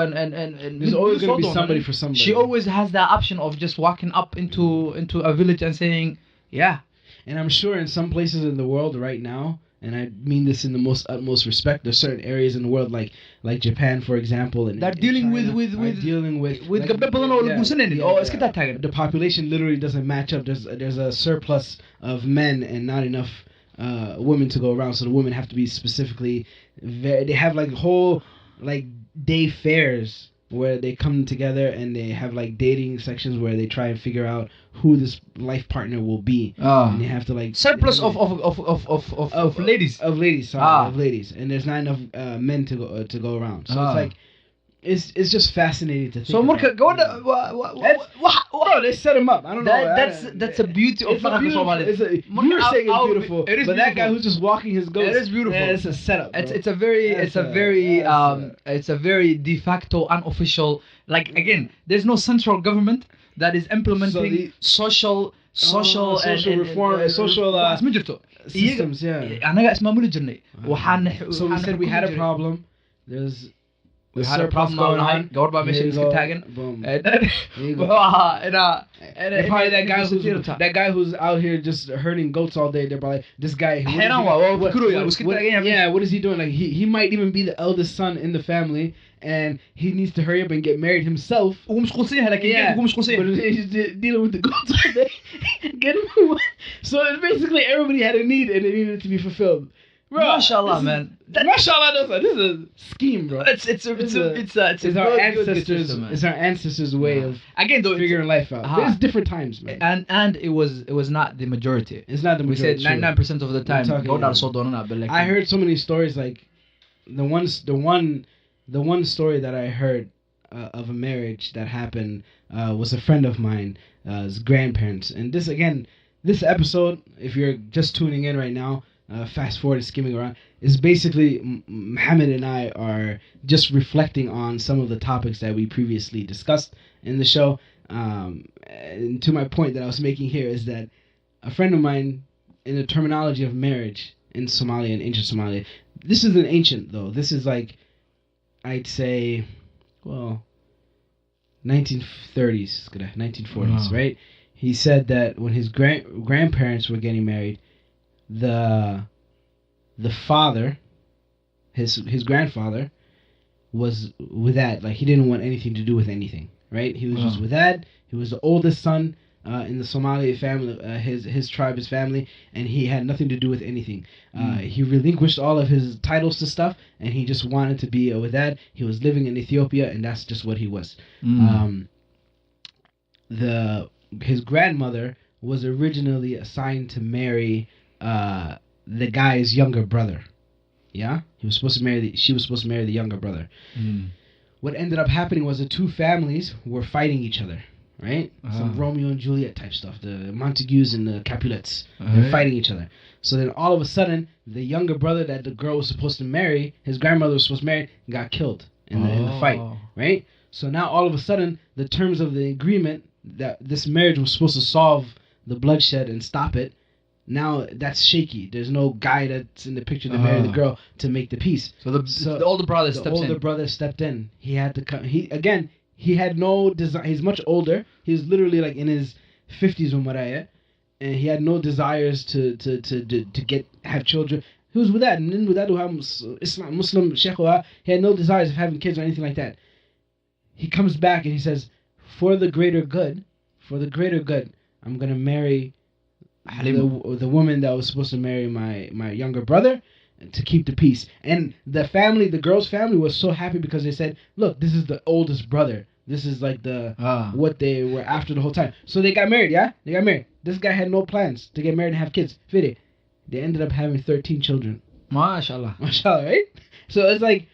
There's always going to be somebody for somebody. She always has that option of just walking up into a village and saying, yeah. And I'm sure in some places in the world right now, and I mean this in the most utmost respect, there's certain areas in the world like Japan, for example, and They're dealing with like, gabdho badan oo la guursanaynin oo iska taagtaagan. The population literally doesn't match up. There's a surplus of men and not enough women to go around, so the women have to be specifically they have like whole like day fairs where they come together and they have like dating sections where they try and figure out who this life partner will be. And they have to like surplus of ladies. Of ladies, and there's not enough men to go around. So it's like it's just fascinating to think. So marka gabadha bro, they set him up. I don't know. That's a beauty of dhaqanka Soomaaliyeed. You're saying it's beautiful, it is but that guy beautiful. who's just walking his ghost. It is beautiful. Yeah, it's a setup. Bro. It's a very de facto unofficial. Like again, there's no central government that is implementing social reform, social waxaas ma jirto. systems. Yeah. Anaga ismaamuli jirnay. So we said we had a problem. We had a problem all night. Gabadh baa meesha iska taagan. Wuxuu ahaa probably that guy who's out here just herding goats all day. They're probably this guy. What is he doing? Like he might even be the eldest son in the family, and he needs to hurry up and get married himself. Ugu mashquulsan yahay laakiin But he's dealing with the goats all day. Get him. So it's basically everybody had a need and it needed to be fulfilled. Bro, Mashallah, man. Mashallah, this is a scheme, bro. It's our ancestors. It's our ancestors' way of again though figuring life out. But it's different times, man. And it was not the majority. It's not the majority. We said 99% of the time. I heard so many stories. Like the one story that I heard of a marriage that happened was a friend of mine, his grandparents. And this episode, if you're just tuning in right now. Fast forward and skimming around is basically Muhammad and I are just reflecting on some of the topics that we previously discussed in the show. And to my point that I was making here is that a friend of mine, in the terminology of marriage in Somalia and ancient Somalia, this isn't ancient though. This is like, I'd say, well, 1930s, 1940s, right? He said that when his grandparents were getting married, the father, his grandfather, was Wadad. Like, he didn't want anything to do with anything, right? He was just Wadad. He was the oldest son in the Somali family, his tribe, his family, and he had nothing to do with anything. He relinquished all of his titles to stuff, and he just wanted to be a Wadad. He was living in Ethiopia, and that's just what he was. His grandmother was originally assigned to marry the guy's younger brother. Yeah, she was supposed to marry the younger brother. What ended up happening was the two families were fighting each other, right? Some Romeo and Juliet type stuff. The Montagues and the Capulets were fighting each other. So then all of a sudden, the younger brother that the girl was supposed to marry, his grandmother was supposed to marry, got killed in the fight, right? So now all of a sudden, the terms of the agreement that this marriage was supposed to solve the bloodshed and stop it, now that's shaky. There's no guy that's in the picture to marry the girl to make the peace. So the older brother steps in. The older brother stepped in. He had to come. He had no desire. He's much older. He's literally like in his 50s or Maraya, and he had no desires to have children. He was with that, and then with that, Islam Muslim Sheikh, he had no desires of having kids or anything like that. He comes back and he says, for the greater good, I'm gonna marry the woman that was supposed to marry my younger brother to keep the peace. And the girl's family was so happy because they said, look, this is the oldest brother. This is like what they were after the whole time. So they got married, yeah? They got married. This guy had no plans to get married and have kids. Fide. They ended up having 13 children. MashaAllah. MashaAllah, right? So it's like,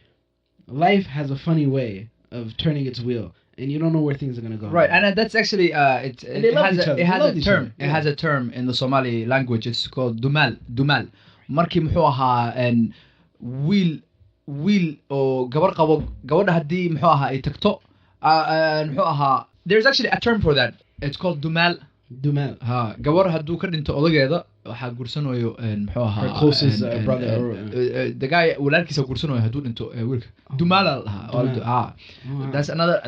life has a funny way of turning its wheel. And you don't know where things are gonna go. Right, and that's actually it has a term in the Somali language. It's called dumal. Markii muxuu ahaa wiil oo gabar qabo gabadha hadii muxuu ahaa ay tagto muxuu ahaa there's actually a term for that. It's called dumal. Gabar haduu ka dhinto odageeda waxa guursanayo muxuu ahaa her closest brother the guy walaalkiisa guursanayo haduu dhinto wiilka dumal that's another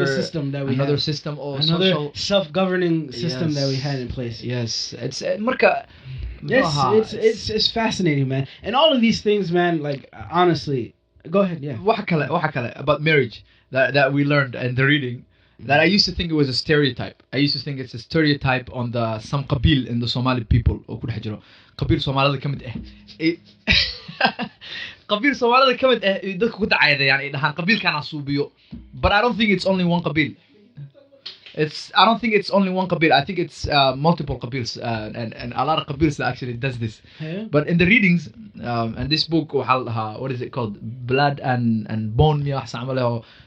system that we another have. System or another social self-governing system that we had in place. Yes, it's marka. Yes, it's fascinating, man. And all of these things, man, like honestly, go ahead, yeah. Waxa kale about marriage that we learned in the reading. That I used to think it was a stereotype. I used to think it's a stereotype on some qabil in the Somali people. Oo ku dhex jiro qabil Soomaalida kamid qabil Soomaalida kamid dadku ku dacaydayaan ay dhahaan qabilkana suubiyo. But I don't think it's only one qabil. I don't think it's only one qabil. I think it's multiple qabils and a lot of qabils that actually does this. Yeah. But in the readings and this book what is it called? Blood and Bone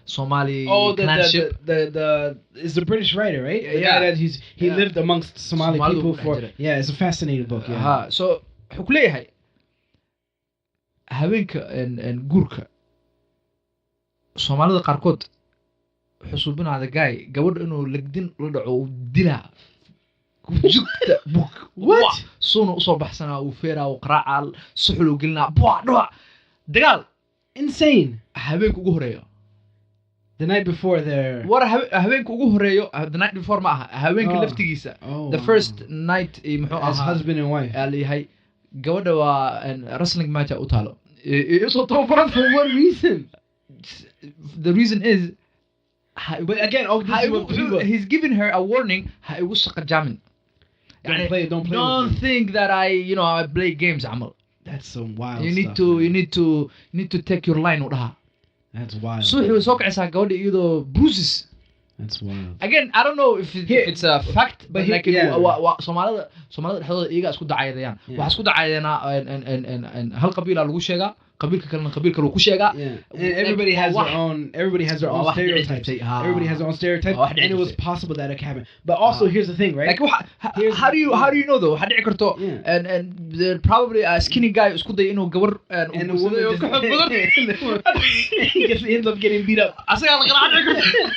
Somali clanship. The is the British writer, right? The Yeah. guy that he lived amongst Somali people for. Yeah, it's a fascinating book. Yeah. So wuxuu ku leeyahay haweenka and guurka Soomaalida qaarkood xusubinaada guy gabadha inuu lagdin la dhaco dilaa jugta What? Soo usoo baxsanaa uu feeraa uu qaraaca suxul u gelinaa dhawa dagaal Insane. habeenka ugu horeeyo The night before their. habeenka ugu horeeyo the night before ma aha habeenka laftigiisa the first night muxuu as ahaa husband and wife. aliyahay gabadha waa wrestling match u taalo isoo tababaran. For what reason? The reason is But again, he's giving her a warning. Don't play with Don't me. think that I play games. Amal. That's some wild You stuff. you need to take your line. That's wild. So he was talking about gabadha bruises. That's wild. Again, I don't know if it's a fact, but like Soomaalida dhexdooda iyaga isku dacaydayaan. Waxa isku dacaydayna and hal qabiil lagu sheegaa. qabiilka kalena qabiilka lagu ku sheegaa. And everybody has their own stereotypes. Everybody has their own stereotypes, and it was possible that it could happen. But also, here's the thing, right? Like how do you know though? Waxa dhici karto and probably a skinny guy isku day inuu gabar and the woman he ends up getting beat up. Asaga la qaraacay karto.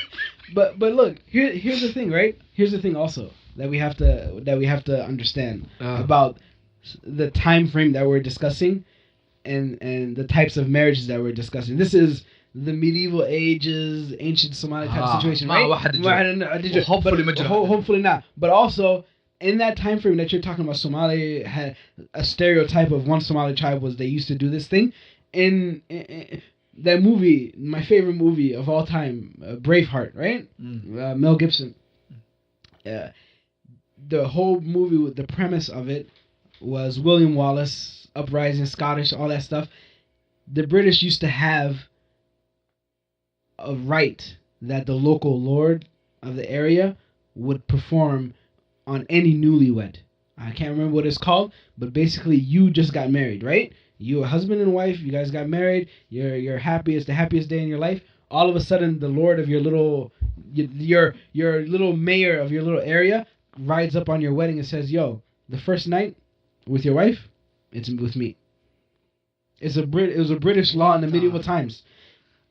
But look, here's the thing, right? Here's the thing also that we have to understand about the time frame that we're discussing and the types of marriages that we're discussing. This is the medieval ages, ancient Somali type situation, right? Hopefully not. But also in that time frame that you're talking about, Somali had a stereotype of one Somali tribe was they used to do this thing. In that movie, my favorite movie of all time, Braveheart, right? Mel Gibson. The whole movie, with the premise of it, was William Wallace, uprising, Scottish, all that stuff. The British used to have a right that the local lord of the area would perform on any newlywed. I can't remember what it's called, but basically you just got married, right? You a husband and wife, you guys got married, you're happy, it's the happiest day in your life. All of a sudden the lord of your little little mayor of your little area rides up on your wedding and says, "Yo, the first night with your wife, it's with me." It was a British law in the medieval times.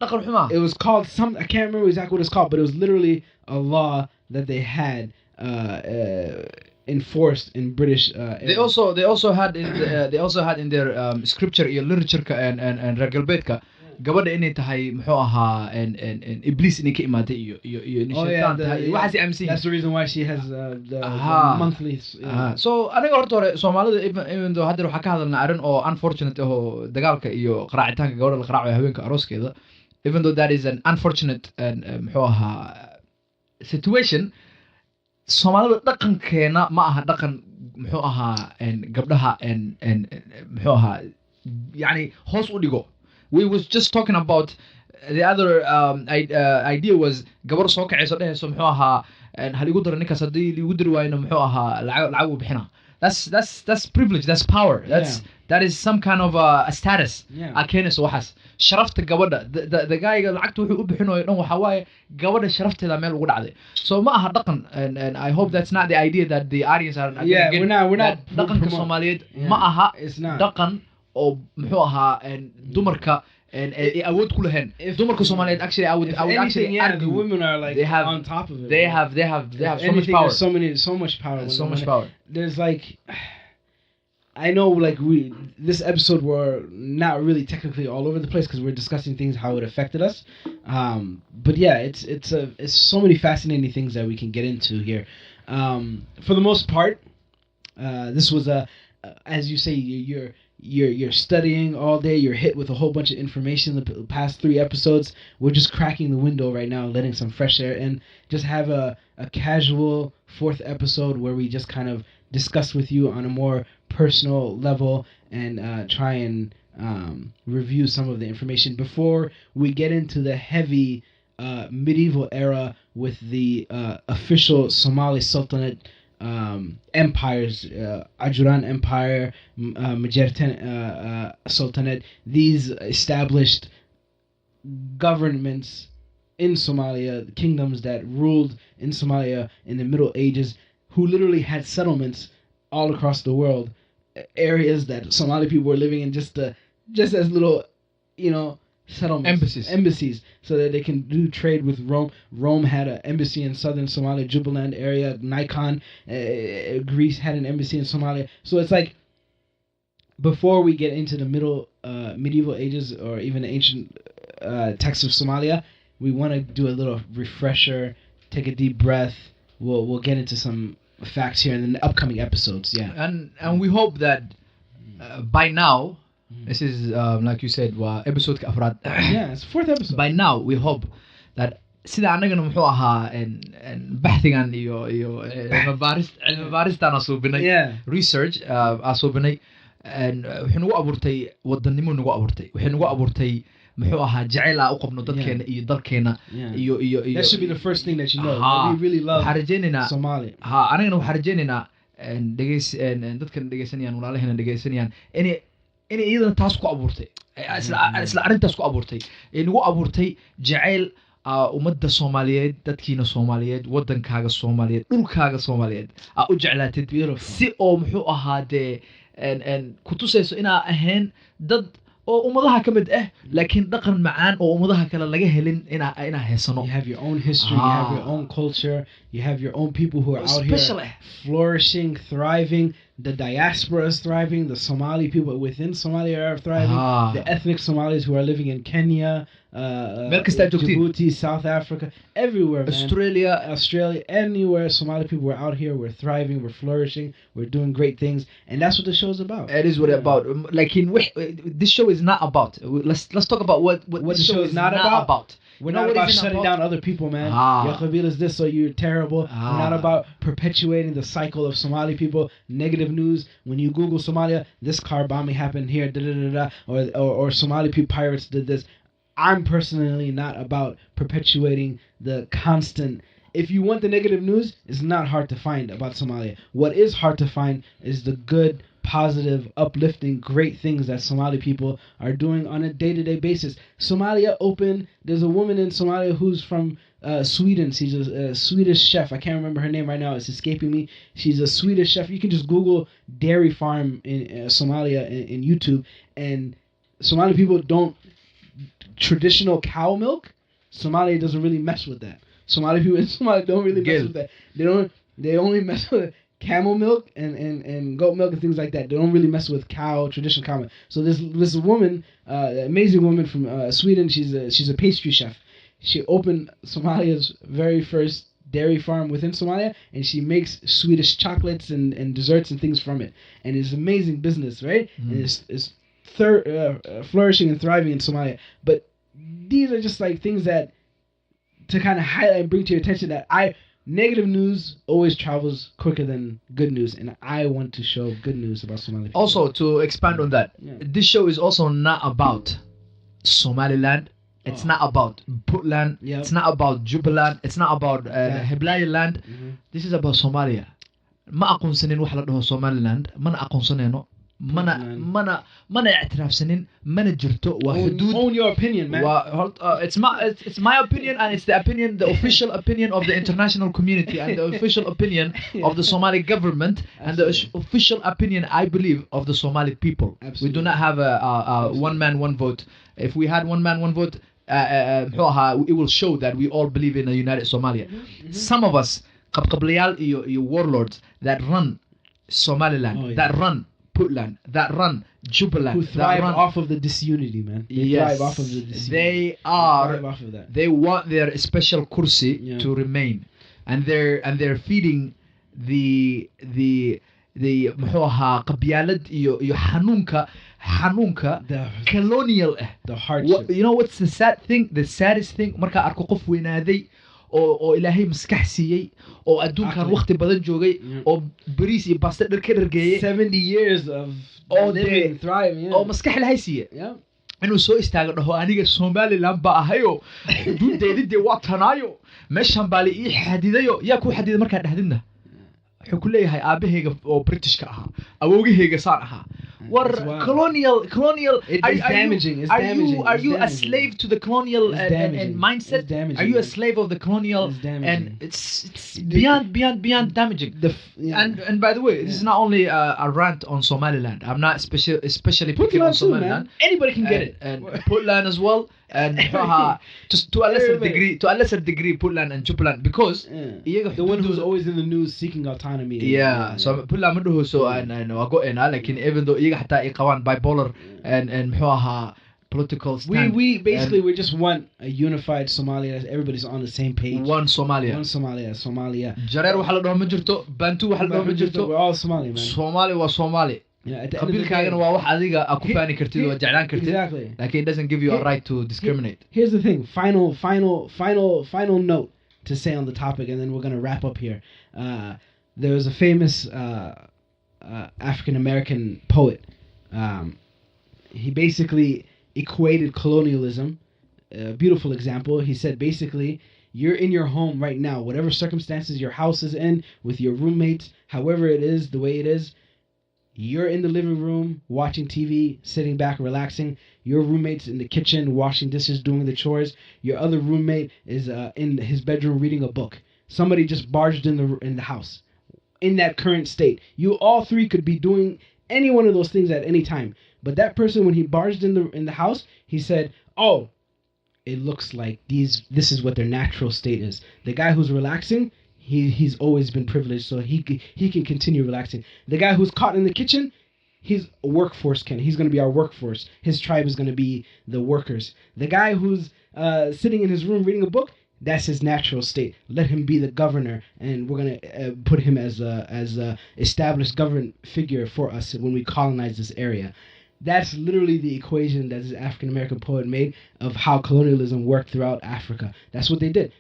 It was called I can't remember exactly what it's called, but it was literally a law that they had enforced in British. They also had in their scripture iyo literature and reer galbeedka gabadha inay tahay muxuu ahaa iblis inay ka imaatay iyo shaytaan tahay waxaas aaminsan. That's the reason why she has the monthly. So aniga horta hore Soomaalida even though hadda waxa ka hadalna arin oo unfortunate oo dagaalka iyo qaraacitaanka gabadha la qaraacayo haweenka arooskeeda, even though that is an unfortunate muxuu ahaa situation, Soomaalida dhaqankeena ma aha dhaqan muxuu ahaa gabdhaha muxuu ahaa yani hoos u dhigo. We was just talking about the other idea was gabar soo kacayso dhehayso muxuu ahaa hal igu daro ninkaas haddii liigu diri waayna muxuu ahaa lacag u bixina. That's privilege, that's power, that is some kind of a status. Keenayso waxaas sharafta gabadha, the guyga lacagta wuxuu u bixinayo dhan waxa waaye gabadha sharafteeda meel ugu dhacday. So ma aha dhaqan, and I hope that's not the idea that the audience are we're not dhaqanka Soomaaliyeed ma aha dhaqan oo muxuu ahaa dumarka awood ku lahayn. Dumarka Soomaaliyeed actually I would actually argue the women are like on top of it. They have so much power. So much power. So much power. There's like, I know like this episode we're not really technically all over the place because we're discussing things how it affected us. But yeah, it's so many fascinating things that we can get into here. For the most part, this was as you say, you're studying all day, you're hit with a whole bunch of information the past 3 episodes. We're just cracking the window right now, letting some fresh air in, just have a casual 4th episode where we just kind of discuss with you on a more personal level and try and review some of the information before we get into the heavy medieval era with the official Somali Sultanate empires, Ajuran Empire, Majeerteen Sultanate, these established governments in Somalia, kingdoms that ruled in Somalia in the Middle Ages, who literally had settlements all across the world, areas that Somali people were living in just as little, settlements, embassies, so that they can do trade with Rome. Rome had an embassy in southern Somalia, Jubaland area. Nikon, Greece had an embassy in Somalia. So it's like, before we get into the medieval ages or even ancient texts of Somalia, we want to do a little refresher, take a deep breath. We'll get into some facts here in the upcoming episodes. Yeah, and we hope that by now. This is like you said, episode afraad. Yeah, it's 4th episode. By now, we hope that sida anagana muxuu ahaa baxthigan iyo cilmi-baaristaan asuubinay, research asuubinay, waxay nagu abuurtay wadannimo nagu abuurtay, waxay nagu abuurtay muxuu ahaa jacayl u qabno dadkeena iyo dalkeena iyo that should be the first thing that you know. We really love Somali. Anagana waxaan rajaynaynaa dadkan dhegeysanayaan, walaalaheena dhegeysanayaan inay iyadana taas ku abuurtay, isla arintaas ku abuurtay, nagu abuurtay jacayl ummadda Soomaaliyeed, dadkiina Soomaaliyeed, wadankaaga Soomaaliyeed, dhulkaaga Soomaaliyeed u jeclaatid si oo muxuu ahaa dee ku tusayso inaa ahayn dad oo ummadaha ka mid laakiin dhaqan macaan oo ummadaha kale laga helin inaa heesano. You have your own history, you have your own culture, you have your own people who are out here flourishing, thriving, The diaspora is thriving. The Somali people within Somalia are thriving. Ah. The ethnic Somalis who are living in Kenya, Meel kasta aad joogtiin. Djibouti, South Africa, everywhere, man. Australia. Anywhere Somali people, we're out here, we're thriving, we're flourishing, we're doing great things, and that's what the show's about. It is what it's about. Like this show is not about. Let's talk about what What this the show is not about. We're You know not what about is it shutting about? down other people, man. Ah. Your Qabil is this, so you're terrible. We're not about perpetuating the cycle of Somali people. Negative news. When you Google Somalia, this car bombing happened here, da da da da, or Somali people pirates did this. I'm personally not about perpetuating the constant. If you want the negative news, it's not hard to find about Somalia. What is hard to find is the good, positive, uplifting, great things that Somali people are doing on a day-to-day basis. Somalia opened. There's a woman in Somalia who's from Sweden. She's a Swedish chef. I can't remember her name right now. It's escaping me. She's a Swedish chef. You can just Google dairy farm in Somalia in YouTube, and Somali people don't traditional cow milk. Somalia doesn't really mess with that. Somali people in Somalia don't really mess with that. They only mess with camel milk and goat milk and things like that. They don't really mess with traditional cow milk. So this woman, amazing woman from Sweden. She's a pastry chef. She opened Somalia's very first dairy farm within Somalia, and she makes Swedish chocolates and desserts and things from it. And it's amazing business, right? And it's flourishing and thriving in Somalia. But these are just like things that to kind of highlight and bring to your attention that negative news always travels quicker than good news, and I want to show good news about Somali people. Also, to expand on that, this show is also not about Somaliland. It's not about Puntland. Yep. It's not about Jubaland. It's not about Hiblaya land. This is about Somalia. Ma aqoonsanin wax la dhaho Somaliland. Mana aqoonsanayno. Mana اعترافسنين mana jirto waa xuduud. Own your opinion, man. It's my opinion, and it's the official opinion of the international community, and the official opinion of the Somali government, and the official opinion, I believe, of the Somali people. Absolutely. We do not have a one man one vote. If we had one man one vote, it will show that we all believe in a united Somalia. Some of us qabqablayal iyo warlords that run Somaliland, that run Puntland, that run Jubaland, who thrive off of the disunity, man. They thrive off of the disunity. They thrive off of that. They want their special kursi to remain, and they're feeding the qabyaalad iyo xanuunka colonial the hardship. You know what's the sad thing? The saddest thing marka arko qof weynaaday oo ilaahay maskax siiyay oo adduunkan waqti badan joogay oo bariis iyo pasta dhar ka dhargeeyay 70 years of living thriving oo maskax ilaahay siiyay inuu soo istaago dhaho aniga Somaliland ba ahayo xuduudeedii waa tanaayo meeshan baa la ii xadidayo yaa ku xadiday marka dhahdidna wuxuu ku leeyahay aabahayga oo British ka ahaa awowgahayga saan ahaa war colonial it's damaging. Are you a slave to the colonial and mindset? Are you a slave of the colonial? And it's beyond damaging. And by the way, this is not only a rant on Somaliland. I'm not especially picking on Somaliland. Man. Anybody can get it. And Puntland as well. And just to a lesser degree Puntland and Jubaland, because the one who's always in the news seeking autonomy. So Puntland madhuhu so and wago ena like even though iyaga xataa ay qabaan bipolar and muxuu ahaa political stand. We basically we just want a unified Somalia. Everybody's on the same page. One Somalia. Jareer waxa la dhaho ma jirto, Bantu waxa la dhaho ma jirto. We're all Somali, man. Somali waa Somali. qabiilkaagana waa wax adiga aad ku faani kartid oo jeclaan kartid. Exactly. Like it doesn't give you a right to discriminate. Here's the thing. Final note to say on the topic, and then we're gonna wrap up here. There was a famous African American poet. He basically equated colonialism. A beautiful example. He said basically, you're in your home right now, whatever circumstances your house is in, with your roommates, however it is, the way it is. You're in the living room watching TV, sitting back, relaxing. Your roommate's in the kitchen washing dishes, doing the chores. Your other roommate is in his bedroom reading a book. Somebody just barged in the house. In that current state, you all three could be doing any one of those things at any time. But that person, when he barged in the house, he said, "Oh, it looks like this is what their natural state is." The guy who's relaxing, he's always been privileged, so he can continue relaxing. The guy who's caught in the kitchen, he's a workforce, Ken. He's going to be our workforce. His tribe is going to be the workers. The guy who's sitting in his room reading a book, that's his natural state. Let him be the governor, and we're going to put him as a established government figure for us when we colonize this area. That's literally the equation that this African-American poet made of how colonialism worked throughout Africa. That's what they did.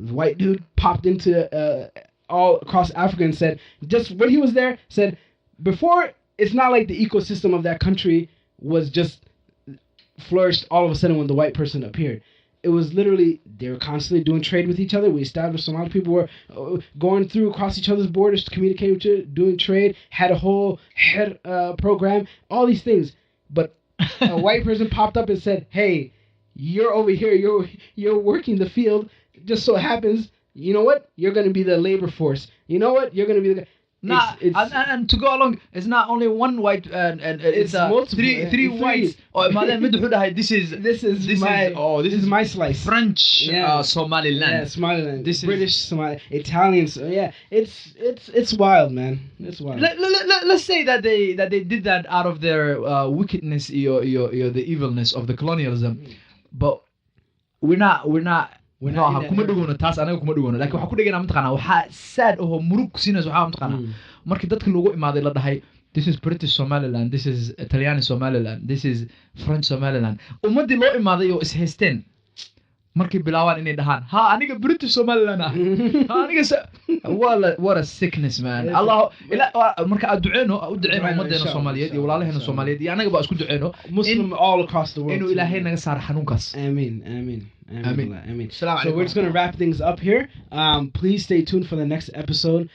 The white dude popped into all across Africa and said, just when he was there, said, before, it's not like the ecosystem of that country was just flourished all of a sudden when the white person appeared. It was literally, they were constantly doing trade with each other. We established Somali people were going through across each other's borders to communicate with each other, doing trade, had a whole head program, all these things. But a white person popped up and said, hey, you're over here, you're working the field. Just so happens, you know what? You're going to be the labor force. You know what? You're going to be the... and to go along, it's not only one white and it's multiple, three whites. This is my slice. French Somaliland. Yeah, Somaliland. This British Somali, Italian. So yeah, it's wild, man. It's wild. Let's say that they did that out of their wickedness, the evilness of the colonialism, but we're not. kuma dhigoono taas anaga kuma dhigoono laakiin waxa ku dhigana mataqaana waxa sad oo murug sinayso waxa mataqaana markii dadka lagu imaaday la dhahay this is British Somaliland, this is Italian Somaliland, this is French Somaliland. Ummadii loo imaaday oo is haysteen markii bilaawaan inay dhahaan ha aniga British Somaliland ah ha aniga what a sickness, man. Allah marka aad duceeno ummadeena Soomaaliyeed iyo walaalaheena Soomaaliyeed iyo anaga ba isku duceeno Muslim all across the world inuu Ilaahay naga saar xanuunkaas. Amen. So we're just going to wrap things up here. Please stay tuned for the next episode.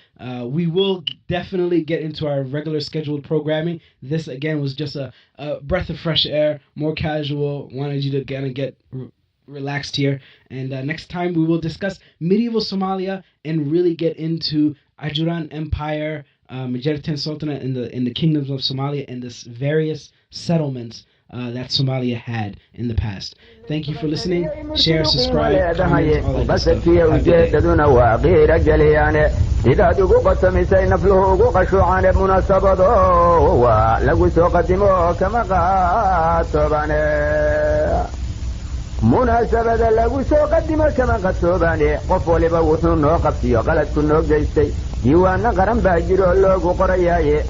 We will definitely get into our regular scheduled programming. This, again, was just a breath of fresh air, more casual. Wanted you to kind of get relaxed here. And next time we will discuss medieval Somalia and really get into Ajuran Empire, Majoriten Sultanate in the kingdoms of Somalia and the various settlements that Somalia had in the past. Thank you for listening. Share, subscribe, comment, all that stuff. Have a good day. مناسبة لغو سو قدم كما قد سوباني قفولي بوثن نو قبتي غلط كنو جيستي ديوانا قرن باجرو لغو قرياي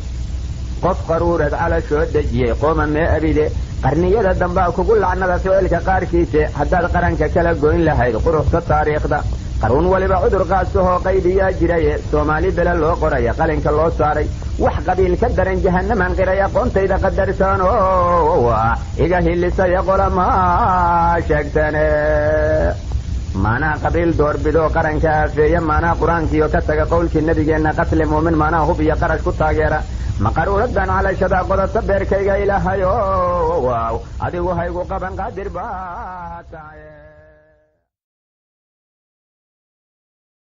قف قرورت على شود دجي قوما ما أبيدي قرنية الدنبا كقول عنا سؤالك قاركيسي حتى القرن كلا قوين لهاي قروح التاريخ دا قرون ولي بعذر قاسوه قيديا جري سومالي بلا لو قريا قلن كالله ساري وح قبيل كدرن جهنم عن قريا قنت إذا قدرتان إذا هي اللي سيقول ما شكتني مانا قبيل دور بدو قرن كافي مانا قرآن كيو كتك قولك النبي جينا قتل مؤمن مانا هو بيقرش كتاقيرا مقرو ردا على شدا قد تبير كيغا إلهي واو أدي وهيغو قبن قادر باتاي